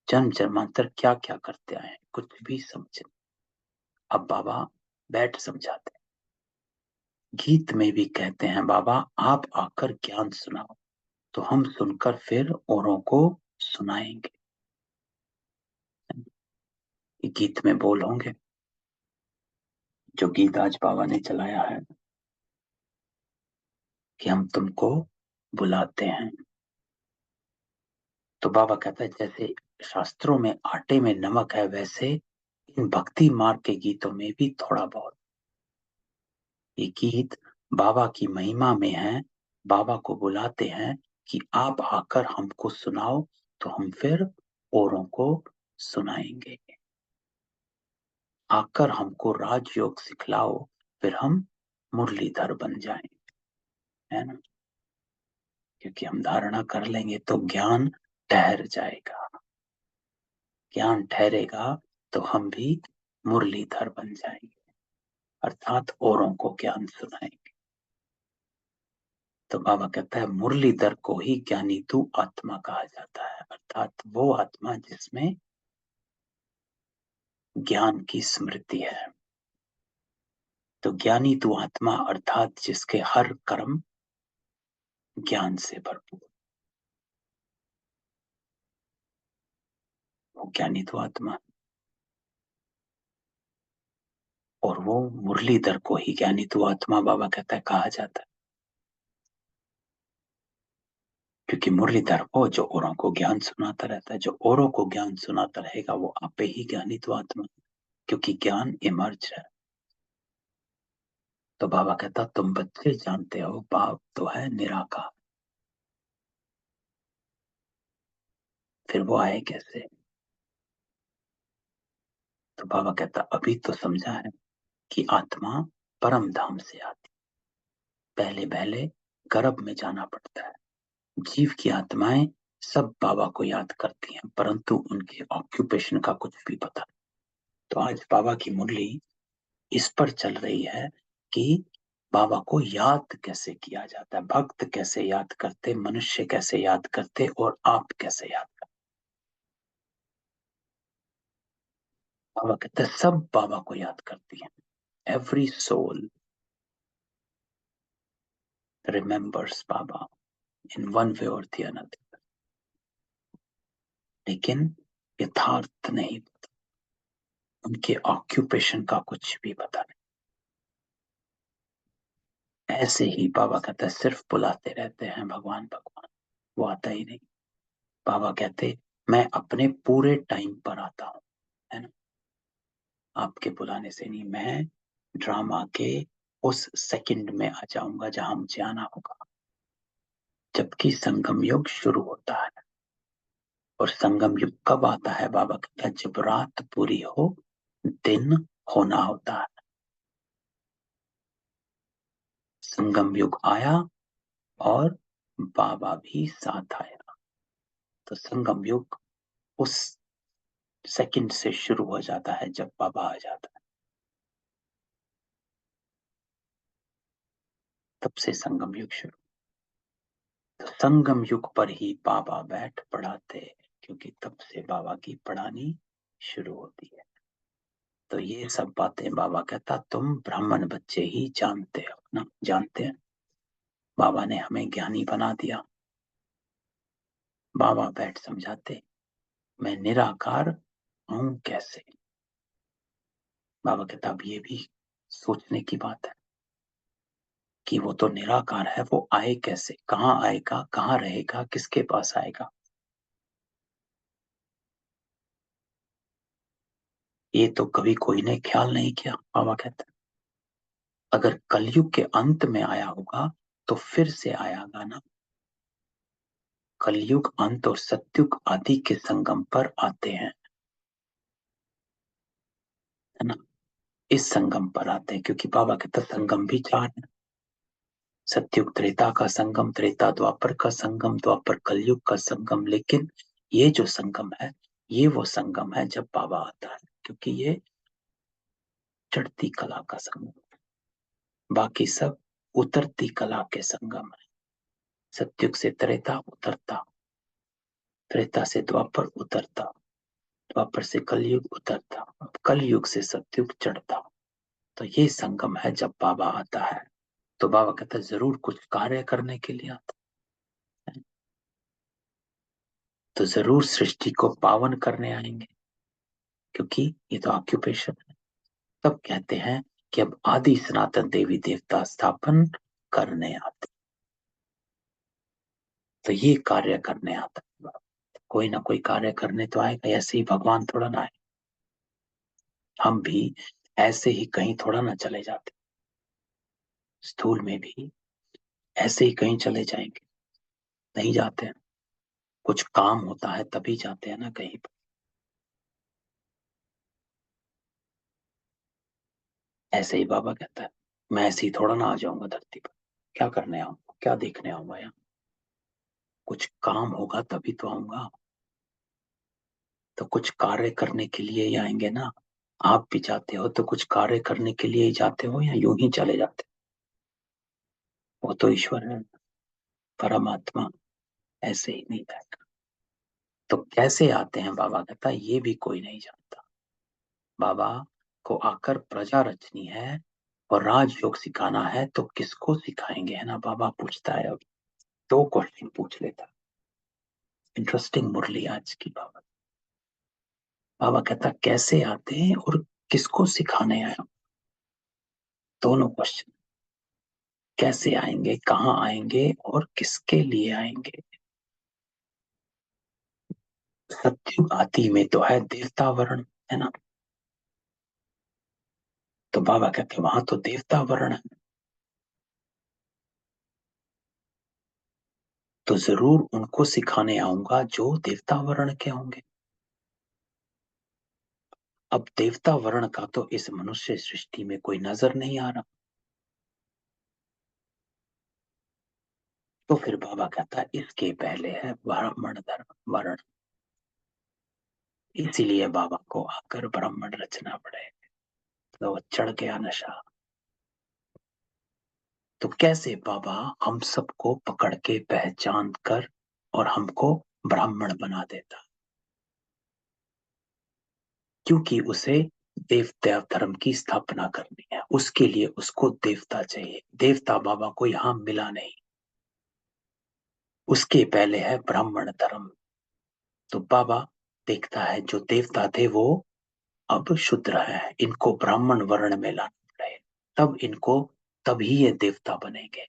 जन्म जन्मांतर क्या क्या करते आए हैं कुछ भी समझ नहीं। अब बाबा बैठ समझाते हैं, गीत में भी कहते हैं बाबा आप आकर ज्ञान सुनाओ तो हम सुनकर फिर औरों को सुनाएंगे। ये गीत में बोल होंगे, जो गीत आज बाबा ने चलाया है कि हम तुमको बुलाते हैं। तो बाबा कहता है जैसे शास्त्रों में आटे में नमक है वैसे इन भक्ति मार्ग के गीतों में भी थोड़ा बहुत, ये गीत बाबा की महिमा में है, बाबा को बुलाते हैं कि आप आकर हमको सुनाओ तो हम फिर औरों को सुनाएंगे। आकर हमको राजयोग सिखलाओ फिर हम मुरलीधर बन जाएं, है ना? क्योंकि हम धारणा कर लेंगे तो ज्ञान ठहर जाएगा, ज्ञान ठहरेगा तो हम भी मुरलीधर बन जाएंगे, अर्थात औरों को ज्ञान सुनाएंगे। तो बाबा कहता है मुरलीधर को ही ज्ञानी तू आत्मा कहा जाता है, अर्थात वो आत्मा जिसमें ज्ञान की स्मृति है। तो ज्ञानी तू आत्मा अर्थात जिसके हर कर्म ज्ञान से भरपूर, वो ज्ञानी तू आत्मा। और वो मुरलीधर को ही ज्ञानी तू आत्मा बाबा कहता है कहा जाता है, क्योंकि मुरलीधर वो जो औरों को ज्ञान सुनाता रहता है, जो औरों को ज्ञान सुनाता रहेगा वो आपे ही ज्ञानी तू आत्मा, क्योंकि ज्ञान इमर्ज है। तो बाबा कहता तुम बच्चे जानते हो बाप तो है निराकार, फिर वो आए कैसे? तो बाबा कहता अभी तो समझा है कि आत्मा परम धाम से आती, पहले पहले गर्भ में जाना पड़ता है। जीव की आत्माएं सब बाबा को याद करती हैं परंतु उनके ऑक्यूपेशन का कुछ भी पता नहीं। तो आज बाबा की मुरली इस पर चल रही है कि बाबा को याद कैसे किया जाता है, भक्त कैसे याद करते, मनुष्य कैसे याद करते और आप कैसे याद करते। बाबा कहते हैं सब बाबा को याद करती है, every soul remembers Baba in one way और द अनदर। लेकिन यथार्थ नहीं पता, उनके ऑक्यूपेशन का कुछ भी पता नहीं। ऐसे ही बाबा कहते सिर्फ बुलाते रहते हैं भगवान भगवान, वो आता ही नहीं। बाबा कहते मैं अपने पूरे टाइम पर आता हूँ, है ना, आपके बुलाने से नहीं, मैं ड्रामा के उस सेकंड में आ जाऊंगा जहां मुझे आना होगा, जबकि संगम युग शुरू होता है। और संगम युग कब आता है? बाबा कहता है जब रात पूरी हो, दिन होना होता है। संगम युग आया और बाबा भी साथ आया, तो संगम युग उस सेकंड से शुरू हो जाता है जब बाबा आ जाता है, तब से संगम युग शुरू। तो संगम युग पर ही बाबा बैठ पढ़ाते, क्योंकि तब से बाबा की पढ़ानी शुरू होती है। तो ये सब बातें बाबा कहता तुम ब्राह्मण बच्चे ही जानते हो ना, जानते हैं। बाबा ने हमें ज्ञानी बना दिया। बाबा बैठ समझाते मैं निराकार हूं कैसे। बाबा कहता अब ये भी सोचने की बात है कि वो तो निराकार है, वो आए कैसे, कहाँ आएगा, कहाँ रहेगा, किसके पास आएगा। ये तो कभी कोई ने ख्याल नहीं किया। बाबा कहते अगर कलयुग के अंत में आया होगा तो फिर से आएगा ना। कलयुग अंत और सतयुग आदि के संगम पर आते हैं, है ना, इस संगम पर आते हैं, क्योंकि बाबा कहता संगम भी चार है। सतयुग त्रेता का संगम, त्रेता द्वापर का संगम, द्वापर कलयुग का संगम। लेकिन ये जो संगम है, ये वो संगम है जब बाबा आता है, क्योंकि ये चढ़ती कला का संगम, बाकी सब उतरती कला के संगम है। सतयुग से त्रेता उतरता, त्रेता से द्वापर उतरता, द्वापर से कलयुग उतरता, अब कलयुग से सतयुग चढ़ता। तो ये संगम है जब बाबा आता है। तो बाबा कहता है जरूर कुछ कार्य करने के लिए आता है, तो जरूर सृष्टि को पावन करने आएंगे, क्योंकि ये तो ऑक्यूपेशन है। तब कहते हैं कि अब आदि सनातन देवी देवता स्थापन करने आते, तो ये कार्य करने आता है। कोई ना कोई कार्य करने तो आएगा, ऐसे ही भगवान थोड़ा ना आए। हम भी ऐसे ही कहीं थोड़ा ना चले जाते, स्थूल में भी ऐसे ही कहीं चले जाएंगे, नहीं जाते हैं। कुछ काम होता है तभी जाते हैं ना कहीं पर। ऐसे ही बाबा कहता है मैं ऐसे ही थोड़ा ना आ जाऊंगा धरती पर, क्या करने आऊंगा, क्या देखने आऊंगा यहाँ, कुछ काम होगा तभी तो आऊंगा। तो कुछ कार्य करने के लिए ही आएंगे ना। आप भी जाते हो तो कुछ कार्य करने के लिए ही जाते हो या यूं ही चले जाते हो? वो तो ईश्वर है, परमात्मा, ऐसे ही नहीं जाएगा। तो कैसे आते हैं बाबा कहता ये भी कोई नहीं जानता। बाबा को आकर प्रजा रचनी है और राजयोग सिखाना है, तो किसको सिखाएंगे, है ना। बाबा पूछता है, अब दो क्वेश्चन पूछ लेता। इंटरेस्टिंग मुरली आज की बाबा। बाबा कहता कैसे आते हैं और किसको सिखाने आए हो? दोनों क्वेश्चन, कैसे आएंगे, कहाँ आएंगे और किसके लिए आएंगे। सत्युग आदि में तो है देवता वर्ण, है ना। तो बाबा कहते वहां तो देवता वर्ण है, तो जरूर उनको सिखाने आऊंगा जो देवता वर्ण के होंगे। अब देवता वर्ण का तो इस मनुष्य सृष्टि में कोई नजर नहीं आ रहा। तो फिर बाबा कहता है इसके पहले है ब्राह्मण धर्म वर्ण, इसीलिए बाबा को आकर ब्राह्मण रचना पड़े। तो वो चढ़ गया नशा। तो कैसे बाबा हम सबको पकड़ के पहचान कर और हमको ब्राह्मण बना देता, क्योंकि उसे देवता धर्म की स्थापना करनी है, उसके लिए उसको देवता चाहिए। देवता बाबा को यहां मिला नहीं, उसके पहले है ब्राह्मण धर्म। तो बाबा देखता है जो देवता थे वो अब शूद्र है, इनको ब्राह्मण वर्ण में लाना पड़े, तब इनको, तभी ये देवता बनेंगे।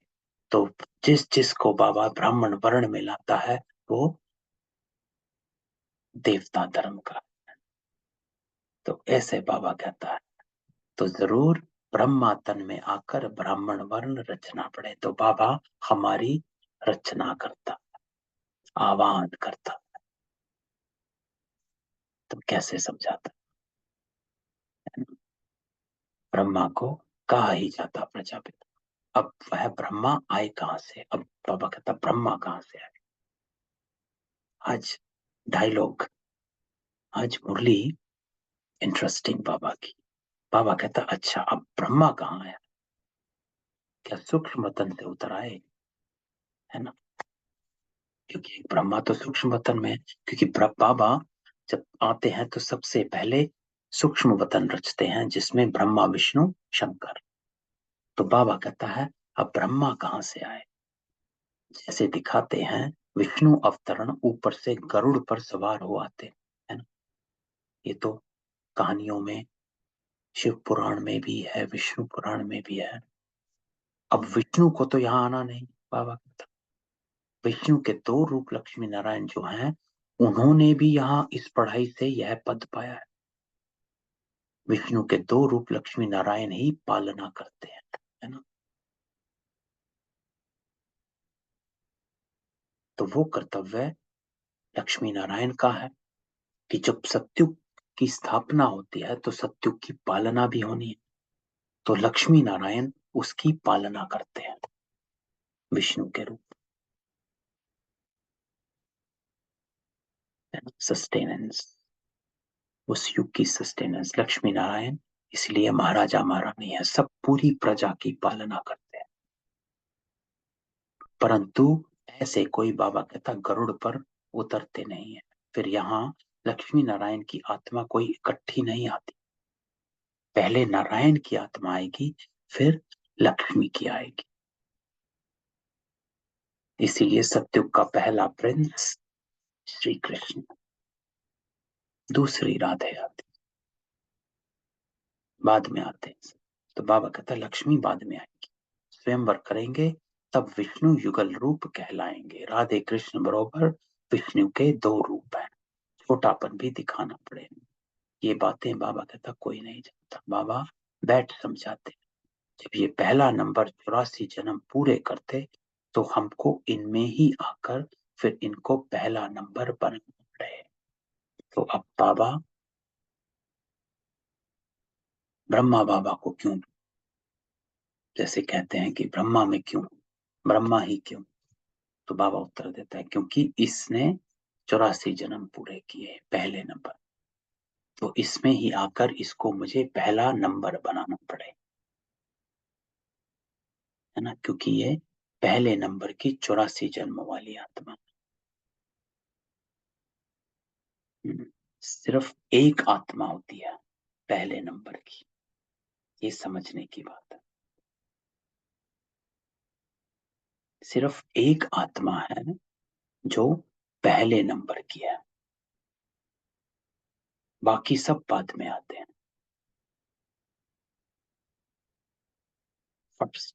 तो जिस जिसको बाबा ब्राह्मण वर्ण में लाता है वो देवता धर्म का। तो ऐसे बाबा कहता है, तो जरूर ब्रह्मा तन में आकर ब्राह्मण वर्ण रचना पड़े। तो बाबा हमारी रचना करता, आह्वान करता। तो कैसे समझाता है? ब्रह्मा को कहा ही जाता प्रजापिता। अब वह ब्रह्मा आए कहां से? अब बाबा कहता ब्रह्मा कहां से आए? आज डायलॉग, आज मुरली इंटरेस्टिंग बाबा की। बाबा कहता अच्छा अब ब्रह्मा कहाँ आया? क्या सूक्ष्म वतन से उतर आए? है ना, क्योंकि ब्रह्मा तो सूक्ष्म वतन में है। क्योंकि बाबा जब आते हैं तो सबसे पहले सूक्ष्म वतन रचते हैं जिसमें ब्रह्मा विष्णु शंकर। तो बाबा कहता है अब ब्रह्मा कहाँ से आए? जैसे दिखाते हैं विष्णु अवतरण ऊपर से गरुड़ पर सवार हो आते, है ना। ये तो कहानियों में, शिव पुराण में भी है, विष्णु पुराण में भी है। अब विष्णु को तो यहाँ आना नहीं, बाबा कहता विष्णु के दो रूप लक्ष्मी नारायण जो हैं उन्होंने भी यहाँ इस पढ़ाई से यह पद पाया है। विष्णु के दो रूप लक्ष्मी नारायण ही पालना करते हैं, है ना। तो वो कर्तव्य लक्ष्मी नारायण का है कि जब सत्युग की स्थापना होती है तो सत्युग की पालना भी होनी है। तो लक्ष्मी नारायण उसकी पालना करते हैं विष्णु के रूप, है ना। सस्टेनेंस, उस युग की सस्टेनेंस लक्ष्मी नारायण, इसलिए महाराजा महारानी है, सब पूरी प्रजा की पालना करते हैं। परंतु ऐसे कोई बाबा कहता गरुड़ पर उतरते नहीं है। फिर यहाँ लक्ष्मी नारायण की आत्मा कोई इकट्ठी नहीं आती, पहले नारायण की आत्मा आएगी फिर लक्ष्मी की आएगी। इसीलिए सत्युग का पहला प्रिंस श्री कृष्ण, दूसरी राधे आती, बाद में आते हैं। तो बाबा कहता लक्ष्मी बाद में आएगी, स्वयंवर करेंगे तब विष्णु युगल रूप कहलाएंगे। राधे कृष्ण बरोबर विष्णु के दो रूप हैं, छोटापन भी दिखाना पड़ेगा। ये बातें बाबा कहता कोई नहीं जानता, बाबा बैठ समझाते। जब ये पहला नंबर 84 जन्म पूरे करते तो हमको इनमें ही आकर फिर इनको पहला नंबर बनाना पड़े। तो अब बाबा ब्रह्मा बाबा को क्यों, जैसे कहते हैं कि ब्रह्मा में क्यों, ब्रह्मा ही क्यों? तो बाबा उत्तर देता है क्योंकि इसने 84 जन्म पूरे किए पहले नंबर, तो इसमें ही आकर इसको मुझे पहला नंबर बनाना पड़े, है ना। क्योंकि ये पहले नंबर की 84 जन्म वाली आत्मा। सिर्फ एक आत्मा होती है पहले नंबर की, ये समझने की बात है। सिर्फ एक आत्मा है जो पहले नंबर की है, बाकी सब बाद में आते हैं। फर्स्ट,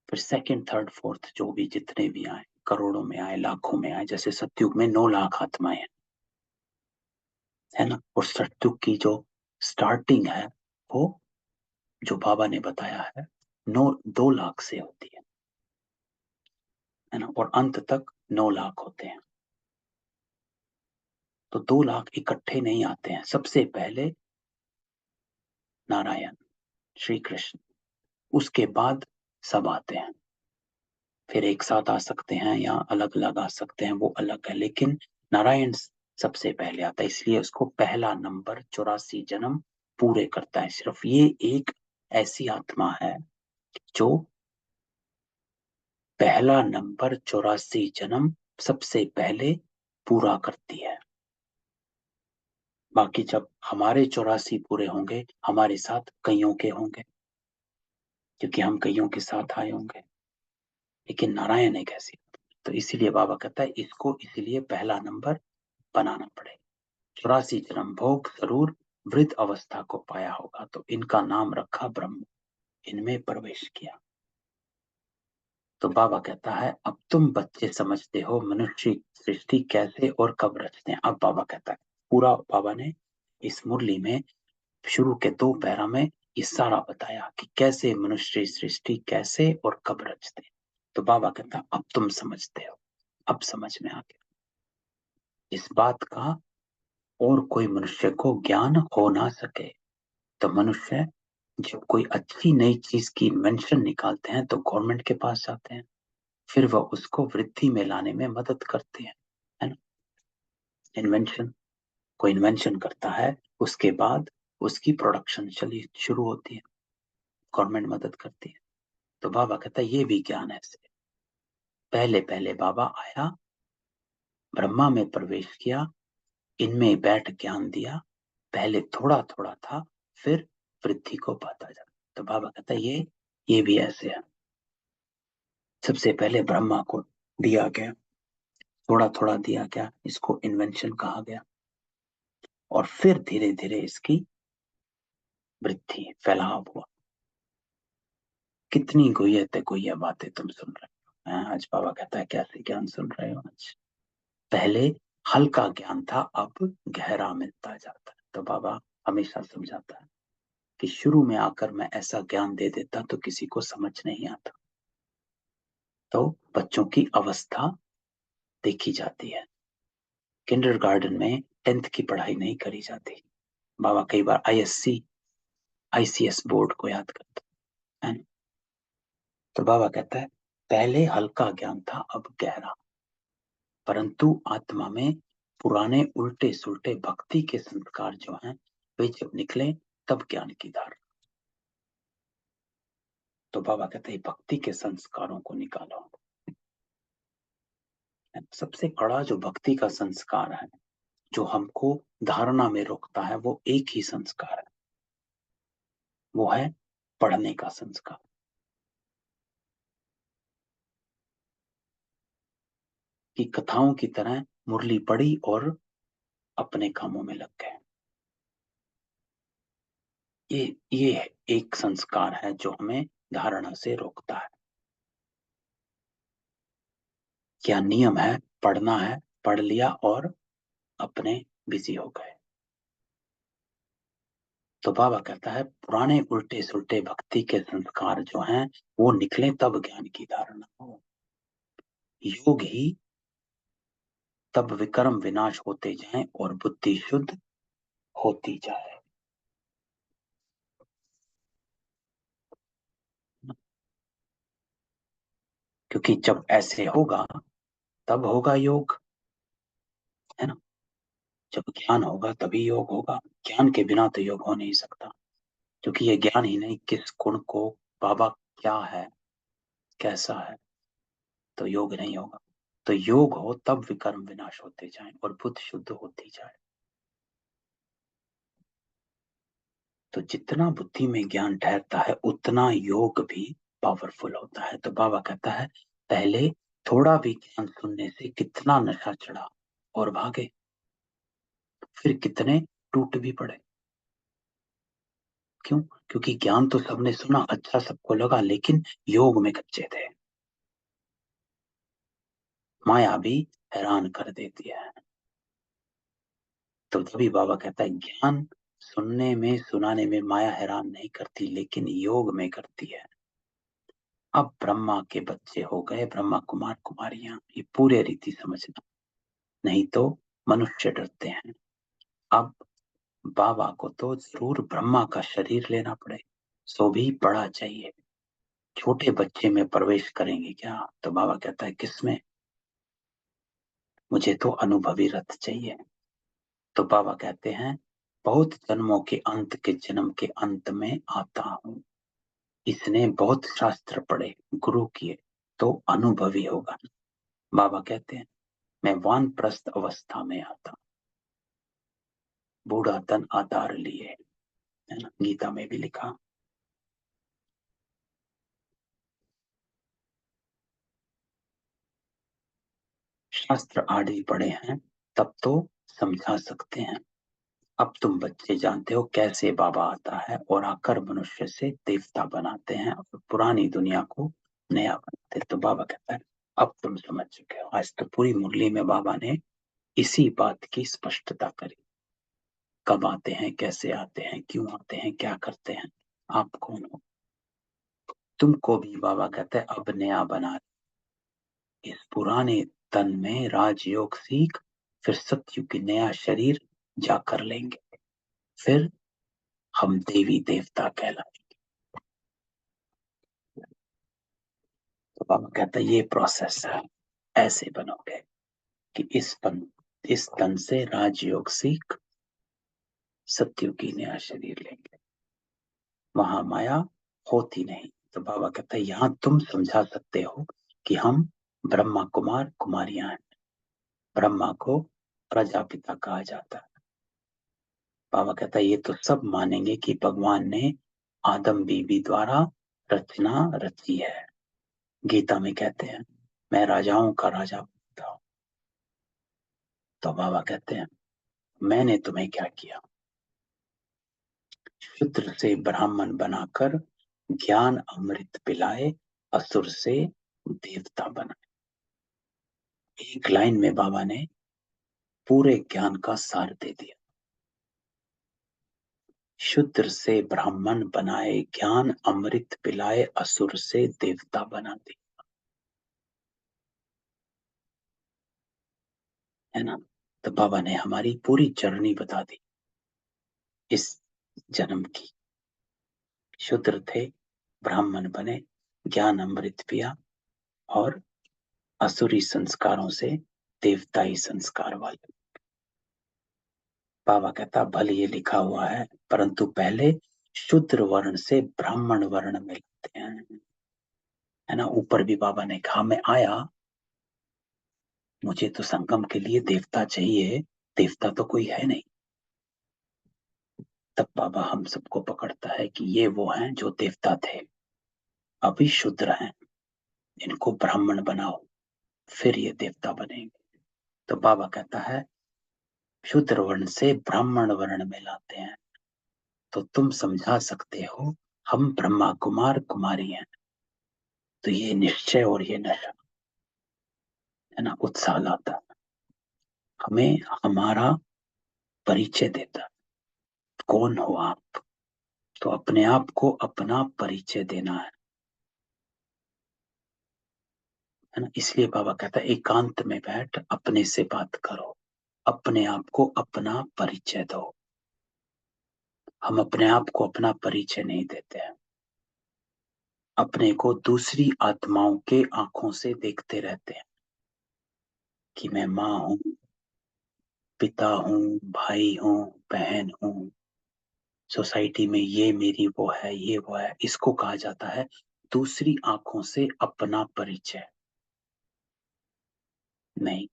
फिर सेकंड, थर्ड, फोर्थ जो भी जितने भी आए, करोड़ों में आए, लाखों में आए। जैसे सतयुग में 9 लाख आत्माएं हैं, है ना। और सतयुग की जो स्टार्टिंग है वो जो बाबा ने बताया है 2 लाख से होती है ना। और अंत तक 9 लाख होते हैं। तो 2 लाख इकट्ठे नहीं आते हैं, सबसे पहले नारायण श्री कृष्ण, उसके बाद सब आते हैं। फिर एक साथ आ सकते हैं या अलग अलग आ सकते हैं, वो अलग है, लेकिन नारायण सबसे पहले आता है। इसलिए उसको पहला नंबर 84 जन्म पूरे करता है। सिर्फ ये एक ऐसी आत्मा है जो पहला नंबर 84 जन्म सबसे पहले पूरा करती है। बाकी जब हमारे 84 पूरे होंगे हमारे साथ कईयों के होंगे, क्योंकि हम कईयों के साथ आए होंगे। लेकिन नारायण एक ऐसी, तो इसीलिए बाबा कहता है इसको इसीलिए पहला नंबर बनाना पड़े। 84 जन्म भोग जरूर वृद्ध अवस्था को पाया होगा, तो इनका नाम रखा ब्रह्म। इनमें प्रवेश किया। तो बाबा कहता है अब तुम बच्चे समझते हो मनुष्य सृष्टि कैसे और कब रचते हैं। अब बाबा कहता है, पूरा बाबा ने इस मुरली में शुरू के 2 पैरा में ये सारा बताया कि कैसे मनुष्य सृष्टि कैसे और कब रचते हैं। तो बाबा कहता अब तुम समझते हो, अब समझ में आ गया इस बात का और कोई मनुष्य को ज्ञान हो ना सके। तो मनुष्य जब कोई अच्छी नई चीज की इन्वेंशन निकालते हैं तो गवर्नमेंट के पास जाते हैं, फिर वह उसको वृद्धि में लाने में मदद करते हैं, है ना। इन्वेंशन, कोई इन्वेंशन करता है, उसके बाद उसकी प्रोडक्शन चली शुरू होती है, गवर्नमेंट मदद करती है। तो बाबा कहता है ये भी ज्ञान ऐसे। पहले पहले बाबा आया, ब्रह्मा में प्रवेश किया, इनमें बैठ ज्ञान दिया, पहले थोड़ा थोड़ा था, फिर वृद्धि को पाता जा। तो बाबा कहता है ये भी ऐसे है। सबसे पहले ब्रह्मा को दिया गया, थोड़ा थोड़ा दिया गया, इसको इन्वेंशन कहा गया, और फिर धीरे धीरे इसकी वृद्धि फैलाव हुआ। कितनी गुह्यते गुह्य बातें तुम सुन रहे हो। आज बाबा कहता है कैसे ज्ञान सुन रहे हो। आज पहले हल्का ज्ञान था, अब गहरा मिलता जाता है। तो बाबा हमेशा समझाता है कि शुरू में आकर मैं ऐसा ज्ञान दे देता तो किसी को समझ नहीं आता। तो बच्चों की अवस्था देखी जाती है। किंडरगार्टन में 10th की पढ़ाई नहीं करी जाती। बाबा कई बार ICS बोर्ड को याद करता है। तो बाबा कहता है पहले हल्का ज्ञान था, अब गहरा। परंतु आत्मा में पुराने उल्टे सुलटे भक्ति के संस्कार जो हैं, वे जब निकले तब ज्ञान की धारणा। तो बाबा कहते हैं भक्ति के संस्कारों को निकालो। सबसे कड़ा जो भक्ति का संस्कार है, जो हमको धारणा में रोकता है, वो एक ही संस्कार है, वो है पढ़ने का संस्कार। कि कथाओं की तरह मुरली पड़ी और अपने कामों में लग गए। ये एक संस्कार है जो हमें धारणा से रोकता है। क्या नियम है, पढ़ना है, पढ़ लिया और अपने बिजी हो गए। तो बाबा कहता है पुराने उल्टे सुलटे भक्ति के संस्कार जो हैं, वो निकले तब ज्ञान की धारणा हो। योग ही तब विक्रम विनाश होते जाएं और बुद्धि शुद्ध होती जाए। क्योंकि जब ऐसे होगा तब होगा योग, है ना। जब ज्ञान होगा तभी योग होगा। ज्ञान के बिना तो योग हो नहीं सकता, क्योंकि ये ज्ञान ही नहीं किस गुण को बाबा क्या है, कैसा है, तो योग नहीं होगा। तो योग हो तब विकर्म विनाश होते जाएं और बुद्ध शुद्ध होती जाए। तो जितना बुद्धि में ज्ञान ठहरता है उतना योग भी पावरफुल होता है। तो बाबा कहता है पहले थोड़ा भी ज्ञान सुनने से कितना नशा चढ़ा और भागे, फिर कितने टूट भी पड़े। क्यों? क्योंकि ज्ञान तो सबने सुना, अच्छा सबको लगा, लेकिन योग में कच्चे थे। माया भी हैरान कर देती है। तो तभी बाबा कहता है ज्ञान सुनने में सुनाने में माया हैरान नहीं करती, लेकिन योग में करती है। अब ब्रह्मा के बच्चे हो गए, ब्रह्मा कुमार कुमारियां, ये पूरे रीति समझना, नहीं तो मनुष्य डरते हैं। अब बाबा को तो जरूर ब्रह्मा का शरीर लेना पड़े, सो भी बड़ा चाहिए। छोटे बच्चे में प्रवेश करेंगे क्या? तो बाबा कहता है किसमें? मुझे तो अनुभवी रथ चाहिए। तो बाबा कहते हैं बहुत जन्मों के अंत के जन्म के अंत में आता हूँ। इसने बहुत शास्त्र पढ़े, गुरु किए, तो अनुभवी होगा। बाबा कहते हैं मैं वानप्रस्थ अवस्था में आता, बूढ़ा तन आधार लिए, है ना, गीता में भी लिखा। शास्त्र आदि पढ़े हैं तब तो समझा सकते हैं। अब तुम बच्चे जानते हो कैसे बाबा आता है और आकर मनुष्य से देवता बनाते हैं और पुरानी दुनिया को नया बनाते हैं। तो बाबा कहता है अब तुम समझ चुके हो। आज तो पूरी मुरली में बाबा ने इसी बात की स्पष्टता करी। कब आते हैं, कैसे आते हैं, क्यों आते हैं, क्या करते हैं, आप कौन हो। तुमको भी बाबा कहते हैं अब नया बना, इस पुराने तन में राजयोग सीख, फिर सत्युग की नया शरीर जाकर लेंगे, फिर हम देवी देवता कहलाएंगे। तो बाबा कहता है ये प्रोसेस है, ऐसे बनोगे कि इस तन से राजयोग सीख सत्युग की नया शरीर लेंगे, वहां माया होती नहीं। तो बाबा कहता है यहाँ तुम समझा सकते हो कि हम ब्रह्मा कुमार कुमारियां हैं। ब्रह्मा को प्रजापिता कहा जाता है। बाबा कहता है ये तो सब मानेंगे कि भगवान ने आदम बीबी द्वारा रचना रची है। गीता में कहते हैं मैं राजाओं का राजा बनता हूं। तो बाबा कहते हैं मैंने तुम्हें क्या किया, शूद्र से ब्राह्मण बनाकर ज्ञान अमृत पिलाए, असुर से देवता बनाए। एक लाइन में बाबा ने पूरे ज्ञान का सार दे दिया। शूद्र से ब्राह्मण बनाए, ज्ञान अमृत पिलाए, असुर से देवता बना दे, है ना। तो बाबा ने हमारी पूरी जर्नी बता दी इस जन्म की। शूद्र थे, ब्राह्मण बने, ज्ञान अमृत पिया और असुरी संस्कारों से देवताई संस्कार वाले। बाबा कहता भले ये लिखा हुआ है परंतु पहले शूद्र वर्ण से ब्राह्मण वर्ण में लाते हैं, है ना। ऊपर भी बाबा ने कहा मैं आया, मुझे तो संगम के लिए देवता चाहिए, देवता तो कोई है नहीं। तब बाबा हम सबको पकड़ता है कि ये वो हैं जो देवता थे, अभी शूद्र हैं, इनको ब्राह्मण बनाओ, फिर ये देवता बनेंगे। तो बाबा कहता है शूद्र वर्ण से ब्राह्मण वर्ण में लाते हैं, तो तुम समझा सकते हो हम ब्रह्मा कुमार कुमारी हैं। तो ये निश्चय और ये नशा, है ना, उत्साह लाता है, हमें हमारा परिचय देता है। कौन हो आप, तो अपने आप को अपना परिचय देना है ना। इसलिए बाबा कहता है एकांत में बैठ अपने से बात करो, अपने आप को अपना परिचय दो। हम अपने आप को अपना परिचय नहीं देते हैं, अपने को दूसरी आत्माओं के आंखों से देखते रहते हैं कि मैं माँ हूँ, पिता हूँ, भाई हूँ, बहन हूँ, सोसाइटी में ये मेरी वो है, ये वो है। इसको कहा जाता है दूसरी आंखों से अपना परिचय। नहीं,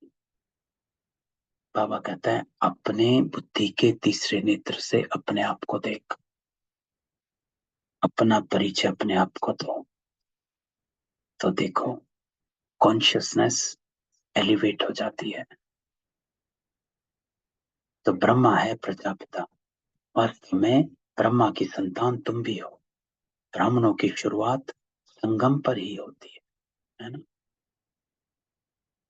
बाबा कहता है अपने बुद्धि के तीसरे नेत्र से अपने आप को देख, अपना परिचय अपने आप को दो। तो देखो कॉन्शियसनेस एलिवेट हो जाती है। तो ब्रह्मा है प्रजापिता, वास्तव में ब्रह्मा की संतान तुम भी हो। ब्राह्मणों की शुरुआत संगम पर ही होती है ना।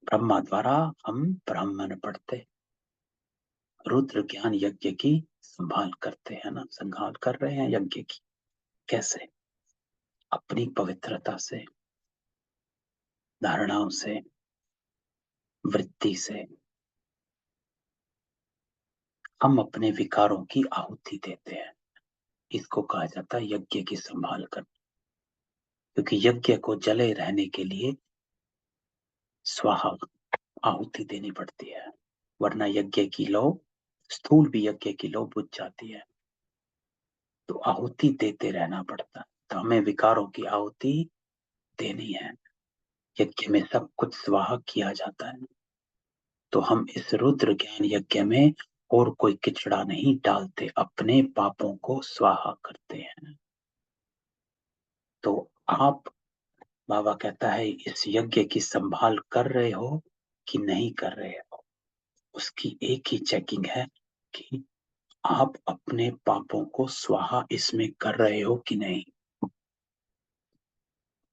ब्रह्मा द्वारा हम ब्राह्मण पढ़ते, रुद्र ज्ञान यज्ञ की संभाल करते हैं ना, संभाल कर रहे हैं यज्ञ की। कैसे, अपनी पवित्रता से, धारणाओं से, वृत्ति से। हम अपने विकारों की आहुति देते हैं, इसको कहा जाता है यज्ञ की संभाल कर। क्योंकि यज्ञ को जले रहने के लिए स्वाहा आहुति देनी पड़ती है, वरना यज्ञ की लौ, स्थूल भी यज्ञ की लौ बुझ जाती है। तो आहुति देते रहना पड़ता है। तो हमें विकारों की आहुति देनी है, यज्ञ में सब कुछ स्वाहा किया जाता है। तो हम इस रुद्र ज्ञान यज्ञ में और कोई किचड़ा नहीं डालते, अपने पापों को स्वाहा करते हैं। तो आप, बाबा कहता है इस यज्ञ की संभाल कर रहे हो कि नहीं कर रहे हो। उसकी एक ही चेकिंग है कि आप अपने पापों को स्वाहा इसमें कर रहे हो कि नहीं।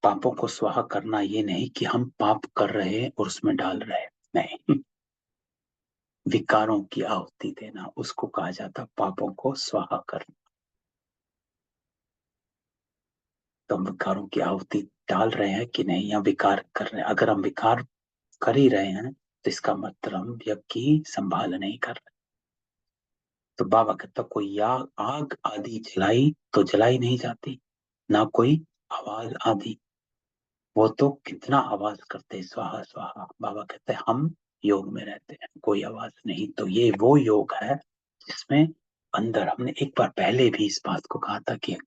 पापों को स्वाहा करना ये नहीं कि हम पाप कर रहे हैं और उसमें डाल रहे हैं, नहीं। विकारों की आहुति देना, उसको कहा जाता पापों को स्वाहा करना। तो हम विकारों की आहुति डाल रहे हैं कि नहीं, या विकार कर रहे हैं। अगर हम विकार कर ही रहे हैं तो इसका मतलब हम यज्ञ की संभाल नहीं कर रहे। तो बाबा कहता कोई आग आदि जलाई तो जलाई नहीं जाती, ना कोई आवाज आदि। वो तो कितना आवाज करते हैं, स्वाहा स्वाहा। बाबा कहते हैं हम योग में रहते हैं, कोई आवाज नहीं। तो ये वो योग है जिसमें अंदर, हमने एक बार पहले भी इस बात को कहा था कि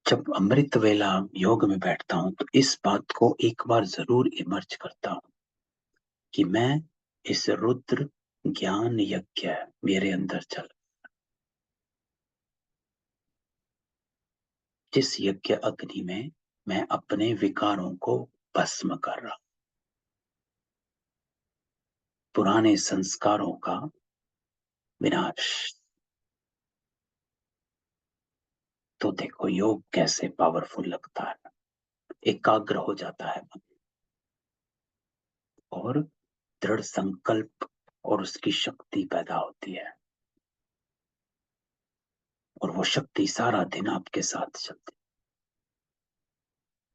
जब अमृत वेला योग में बैठता हूं तो इस बात को एक बार जरूर इमर्ज करता हूं कि मैं इस रुद्र ज्ञान यज्ञ मेरे अंदर चल, जिस यज्ञ अग्नि में मैं अपने विकारों को भस्म कर रहा हूं, पुराने संस्कारों का विनाश। तो देखो योग कैसे पावरफुल लगता है, एकाग्र हो जाता है मन, और दृढ़ संकल्प और उसकी शक्ति पैदा होती है, और वो शक्ति सारा दिन आपके साथ चलती।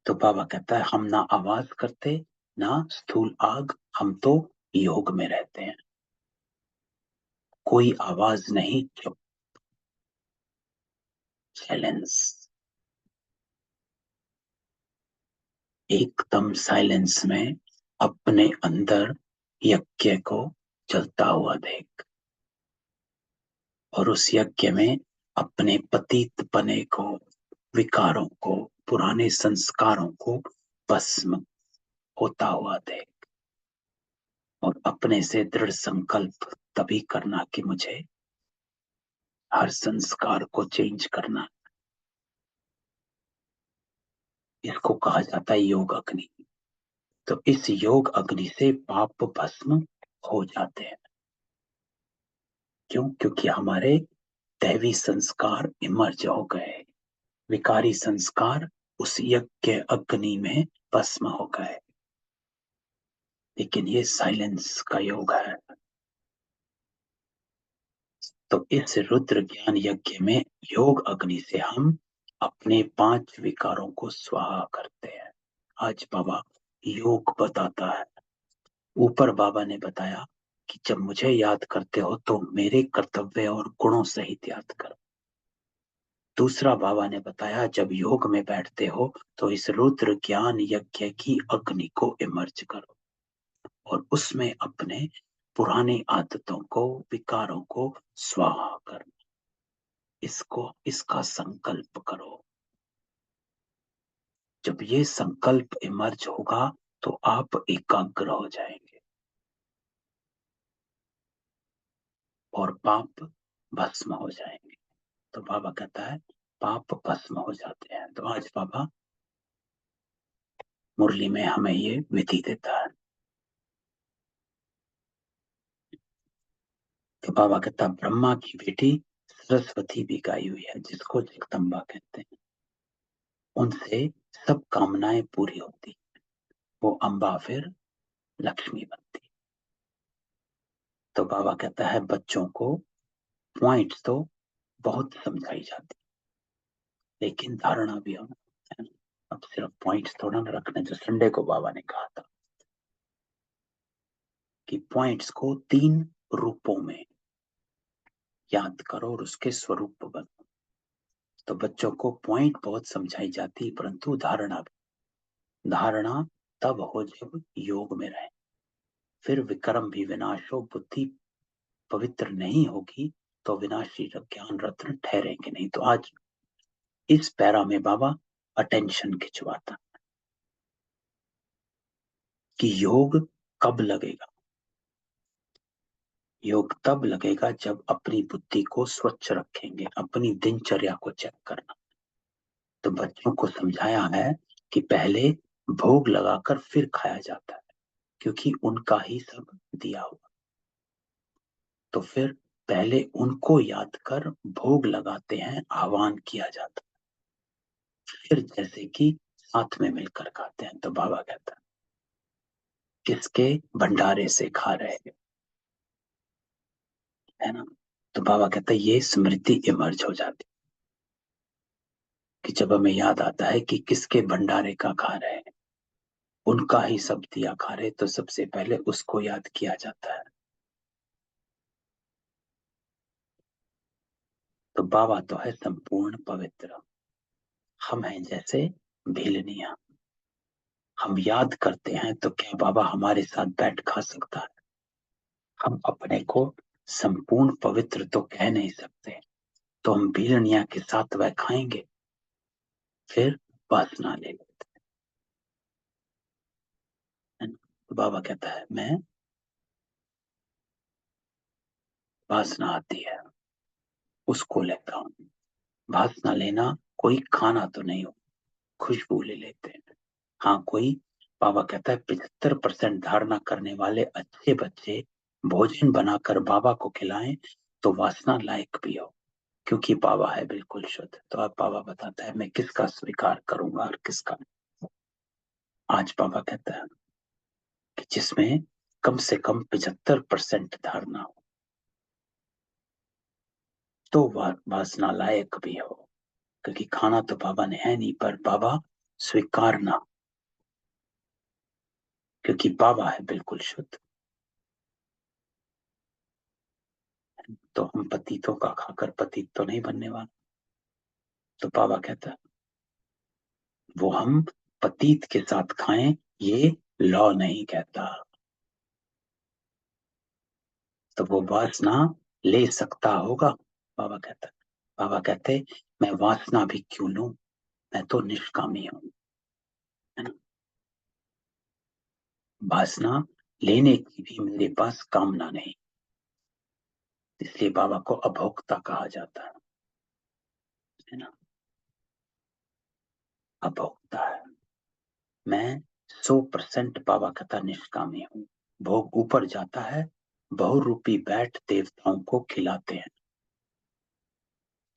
तो बाबा कहता है हम ना आवाज करते, ना स्थूल आग, हम तो योग में रहते हैं। कोई आवाज नहीं, चुप, साइलेंस, एकदम साइलेंस में अपने अंदर यज्ञ को चलता हुआ देख, और उस यज्ञ में अपने पतित पने को, विकारों को, पुराने संस्कारों को भस्म होता हुआ देख, और अपने से दृढ़ संकल्प तभी करना कि मुझे हर संस्कार को चेंज करना। इसको कहा जाता है योग अग्नि। तो इस योग अग्नि से पाप भस्म हो जाते हैं। क्यों? क्योंकि हमारे दैवी संस्कार इमर्ज हो गए, विकारी संस्कार उस यज्ञ अग्नि में भस्म हो गए। लेकिन ये साइलेंस का योग है। तो इस रुद्र ज्ञान यज्ञ में योग अग्नि से हम अपने 5 विकारों को स्वाहा करते हैं। आज बाबा योग बताता है। ऊपर बाबा ने बताया कि जब मुझे याद करते हो तो मेरे कर्तव्य और गुणों सहित याद करो। दूसरा बाबा ने बताया जब योग में बैठते हो तो इस रुद्र ज्ञान यज्ञ की अग्नि को इमर्ज करो, और उसमें अपने पुरानी आदतों को, विकारों को स्वाहा करो। इसका संकल्प करो। जब ये संकल्प इमर्ज होगा तो आप एकाग्र हो जाएंगे और पाप भस्म हो जाएंगे। तो बाबा कहता है पाप भस्म हो जाते हैं। तो आज बाबा मुरली में हमें ये विधि देता है। तो बाबा कहता ब्रह्मा की बेटी सरस्वती भी गाई हुई है, जिसको जगदम्बा कहते हैं। उनसे सब कामनाएं पूरी होती, वो अम्बा फिर लक्ष्मी बनती। तो बाबा कहता है बच्चों को पॉइंट्स तो बहुत समझाई जाती, लेकिन धारणा भी होना है। अब सिर्फ पॉइंट्स थोड़ा ना रखने, जो संडे को बाबा ने कहा था कि पॉइंट्स को 3 रूपों में याद करो और उसके स्वरूप बनो। तो बच्चों को पॉइंट बहुत समझाई जाती, परंतु धारणा तब हो जब योग में रहे। फिर विक्रम भी विनाश हो, बुद्धि पवित्र नहीं होगी तो विनाशी ज्ञान रत्न ठहरेंगे नहीं। तो आज इस पैरा में बाबा अटेंशन खिंचवाता कि योग कब लगेगा। योग तब लगेगा जब अपनी बुद्धि को स्वच्छ रखेंगे, अपनी दिनचर्या को चेक करना। तो बच्चों को समझाया है कि पहले भोग लगाकर फिर खाया जाता है, क्योंकि उनका ही सब दिया हुआ। तो फिर पहले उनको याद कर भोग लगाते हैं, आह्वान किया जाता है, फिर जैसे कि साथ में मिलकर खाते हैं। तो बाबा कहता है किसके भंडारे से खा रहे है ना। तो बाबा कहता है ये स्मृति इमर्ज हो जाती कि जब हमें याद आता है कि किसके भंडारे का खा रहे हैं, उनका ही सब दिया खा रहे, तो सबसे पहले उसको याद किया जाता है। तो बाबा तो है संपूर्ण पवित्र, हम हैं जैसे भेलनिया। हम याद करते हैं तो क्या बाबा हमारे साथ बैठ खा सकता है? हम अपने को संपूर्ण पवित्र तो कह नहीं सकते, तो हम भेलनिया के साथ वह खाएंगे, फिर वासना ले लेते हैं। तो बाबा कहता है मैं, वासना आती है उसको लेता हूँ। वासना लेना कोई खाना तो नहीं हो, खुशबू ले लेते हैं। हाँ, कोई, बाबा कहता है 75% धारणा करने वाले अच्छे बच्चे भोजन बनाकर बाबा को खिलाएं तो वासना लायक भी हो, क्योंकि बाबा है बिल्कुल शुद्ध। तो अब बाबा बताता है मैं किसका स्वीकार करूंगा और किसका नहीं। आज बाबा कहता है कि जिसमें कम से कम 75% धारणा हो तो वासना लायक भी हो, क्योंकि खाना तो बाबा ने है नहीं, पर बाबा स्वीकारना, क्योंकि बाबा है बिल्कुल शुद्ध। तो हम पतितों का खाकर पतित तो नहीं बनने वाले। तो बाबा कहता है वो हम पतित के साथ खाएं, ये लॉ नहीं कहता। तो वो वासना ले सकता होगा, बाबा कहता है। बाबा कहते मैं वासना भी क्यों लूं, मैं तो निष्कामी हूं, है ना। वासना लेने की भी मेरे पास कामना नहीं, इसलिए बाबा को अभोक्ता कहा जाता है ना। अभोक्ता है मैं, 100% बाबा कहता निष्कामी हूं। भोग ऊपर जाता है, बहुरूपी बैठ देवताओं को खिलाते हैं,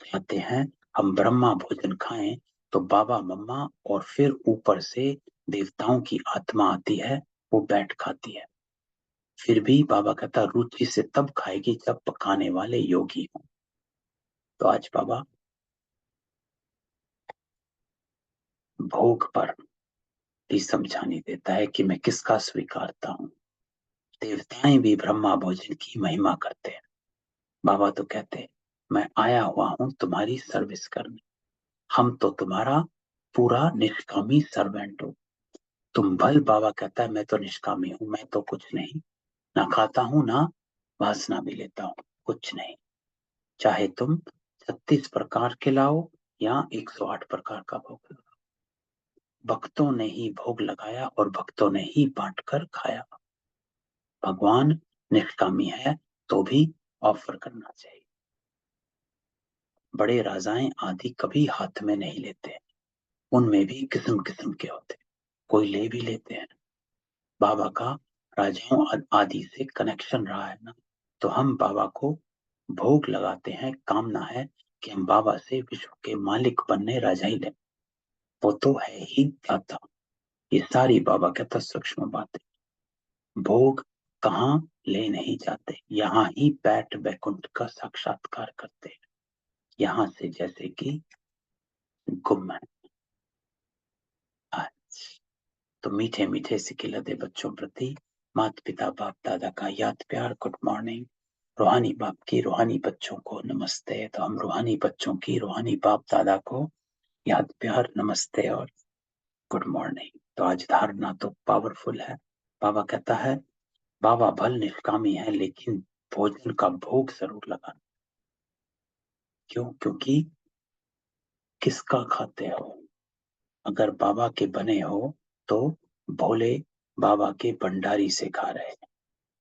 कहते हैं हम ब्रह्मा भोजन खाएं तो बाबा मम्मा और फिर ऊपर से देवताओं की आत्मा आती है, वो बैठ खाती है। फिर भी बाबा कहता रुचि से तब खाएगी जब पकाने वाले योगी हों। तो आज बाबा भोग पर भी समझानी देता है कि मैं किसका स्वीकारता हूं। देवताएं भी ब्रह्मा भोजन की महिमा करते हैं। बाबा तो कहते हैं मैं आया हुआ हूं तुम्हारी सर्विस करने, हम तो तुम्हारा पूरा निष्कामी सर्वेंट हो। तुम भल, बाबा कहता है मैं तो निष्कामी हूं, मैं तो कुछ नहीं, ना खाता हूं ना वासना भी लेता हूं, कुछ नहीं। चाहे तुम 36 प्रकार के लाओ या 108 प्रकार का भोग लगाओ, भक्तों ने ही भोग लगाया और भक्तों ने ही बांट कर खाया। भगवान निष्कामी है तो भी ऑफर करना चाहिए। बड़े राजाएं आदि कभी हाथ में नहीं लेते, उनमें भी किस्म किस्म के होते, कोई ले भी लेते हैं। बाबा का राजाओं आदि से कनेक्शन रहा है ना, तो हम बाबा को भोग लगाते हैं, कामना है कि हम बाबा से विश्व के मालिक बनने राजा ही लें। वो तो है ही दाता। ये सारी बाबा कहता सूक्ष्म बातें, भोग कहाँ ले नहीं जाते, यहाँ ही बैठ बैकुंठ का साक्षात्कार करते हैं, यहाँ से जैसे कि गुम है। आज तो मीठे मीठे सिकिलते बच्चों प्रति माता पिता बाप दादा का याद प्यार, गुड मॉर्निंग। रूहानी बाप की रूहानी बच्चों को नमस्ते। तो हम रूहानी बच्चों की रूहानी बाप दादा को याद प्यार, नमस्ते और गुड मॉर्निंग। तो आज धारणा तो पावरफुल है। बाबा कहता है बाबा भल निष्कामी है, लेकिन भोजन का भोग जरूर लगाना। क्यों? क्योंकि किसका खाते हो? अगर बाबा के बने हो तो भोले बाबा के भंडारी से खा रहे हैं।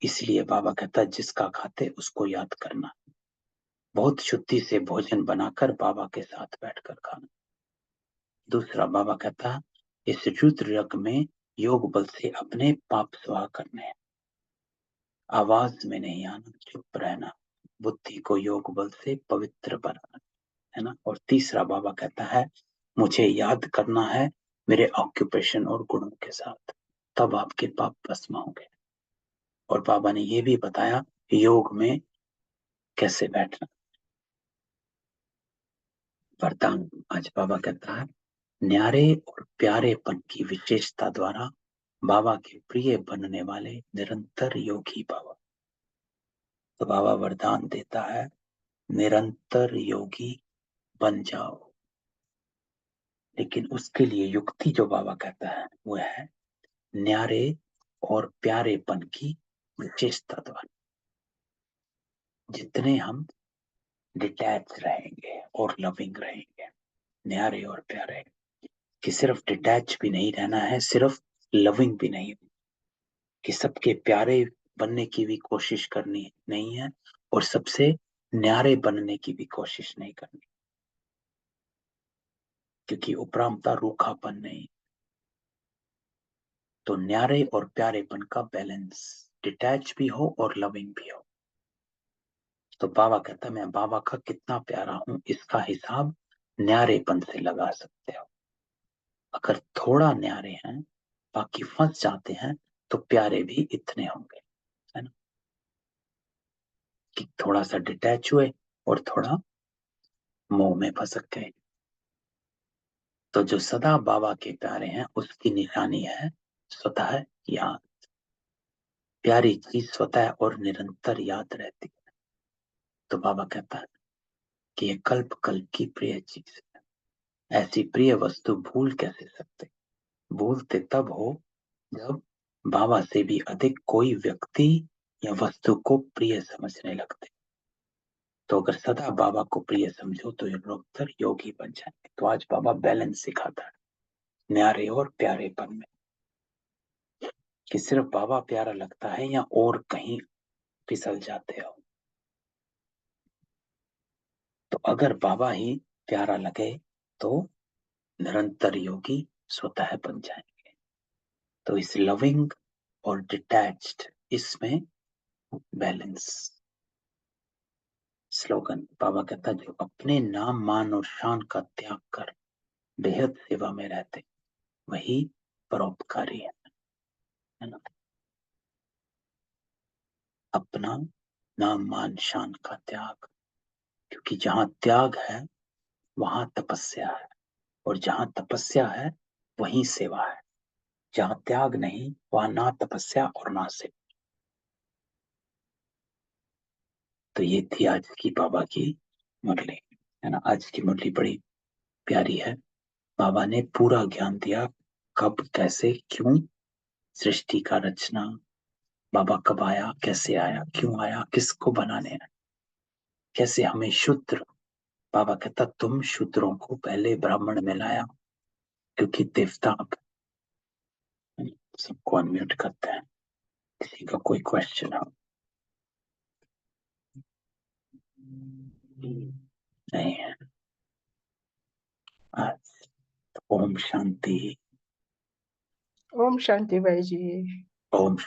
इसलिए बाबा कहता है जिसका खाते उसको याद करना, बहुत शुद्धि से भोजन बनाकर बाबा के साथ बैठकर खाना। दूसरा बाबा कहता है इस रुद्र यज्ञ में योग बल से अपने पाप स्वाह करने हैं। आवाज में नहीं आना, चुप रहना, बुद्धि को योग बल से पवित्र बनाना, है ना। और तीसरा बाबा कहता है मुझे याद करना है मेरे ऑक्यूपेशन और गुणों के साथ, तब आपके पाप भस्म होंगे। और बाबा ने ये भी बताया योग में कैसे बैठना। वरदान आज बाबा कहता है न्यारे और प्यारेपन की विशेषता द्वारा बाबा के प्रिय बनने वाले निरंतर योगी बाबा। तो बाबा वरदान देता है निरंतर योगी बन जाओ। लेकिन उसके लिए युक्ति जो बाबा कहता है वो है न्यारे और प्यारेपन की विशेषता द्वारा। जितने हम डिटैच रहेंगे और लविंग रहेंगे, न्यारे और प्यारे, कि सिर्फ डिटैच भी नहीं रहना है, सिर्फ लविंग भी नहीं, कि सबके प्यारे बनने की भी कोशिश करनी नहीं है और सबसे न्यारे बनने की भी कोशिश नहीं करनी, क्योंकि उपरामता रूखापन नहीं। तो न्यारे और प्यारेपन का बैलेंस, डिटैच भी हो और लविंग भी हो। तो बाबा कहता है मैं बाबा का कितना प्यारा हूं इसका हिसाब न्यारेपन से लगा सकते हो। अगर थोड़ा न्यारे हैं बाकी फंस जाते हैं तो प्यारे भी इतने होंगे, है ना। कि थोड़ा सा डिटैच हुए और थोड़ा मोह में फंसक गए। तो जो सदा बाबा के प्यारे हैं उसकी निशानी है स्वतः याद। प्यारी चीज स्वतः और निरंतर याद रहती है। तो बाबा कहता है कि ये कल्प कल्प की प्रिय चीज है। ऐसी प्रिय वस्तु भूल कैसे सकते, भूलते तब हो जब बाबा से भी अधिक कोई व्यक्ति या वस्तु को प्रिय समझने लगते। तो अगर सदा बाबा को प्रिय समझो तो निरंतर योगी बन जाएंगे। तो आज बाबा बैलेंस सिखाता है न्यारे और प्यारेपन में, कि सिर्फ बाबा प्यारा लगता है या और कहीं फिसल जाते हो। तो अगर बाबा ही प्यारा लगे तो निरंतर योगी स्वतः बन जाएंगे। तो इस लविंग और डिटैच्ड इसमें बैलेंस। स्लोगन बाबा कहता जो अपने नाम मान और शान का त्याग कर बेहद सेवा में रहते वही परोपकारी है ना। अपना नाम मान शान का त्याग, क्योंकि जहां त्याग है वहां तपस्या है, और जहां तपस्या है वहीं सेवा है। जहां त्याग नहीं वहां ना तपस्या और ना सेवा। तो ये थी आज की बाबा की मुरली, है ना। आज की मुरली बड़ी प्यारी है। बाबा ने पूरा ज्ञान दिया कब कैसे क्यों सृष्टि का रचना, बाबा कब आया, कैसे आया, क्यों आया, किसको बनाने आया, कैसे हमें शूद्र, बाबा कहता तुम शूद्रों को पहले ब्राह्मण में लाया, क्योंकि देवता अब सबको अनम्यूट करते हैं। किसी का कोई क्वेश्चन हो? नहीं है। आज ओम शांति। ओम शांति भाई जी। ओम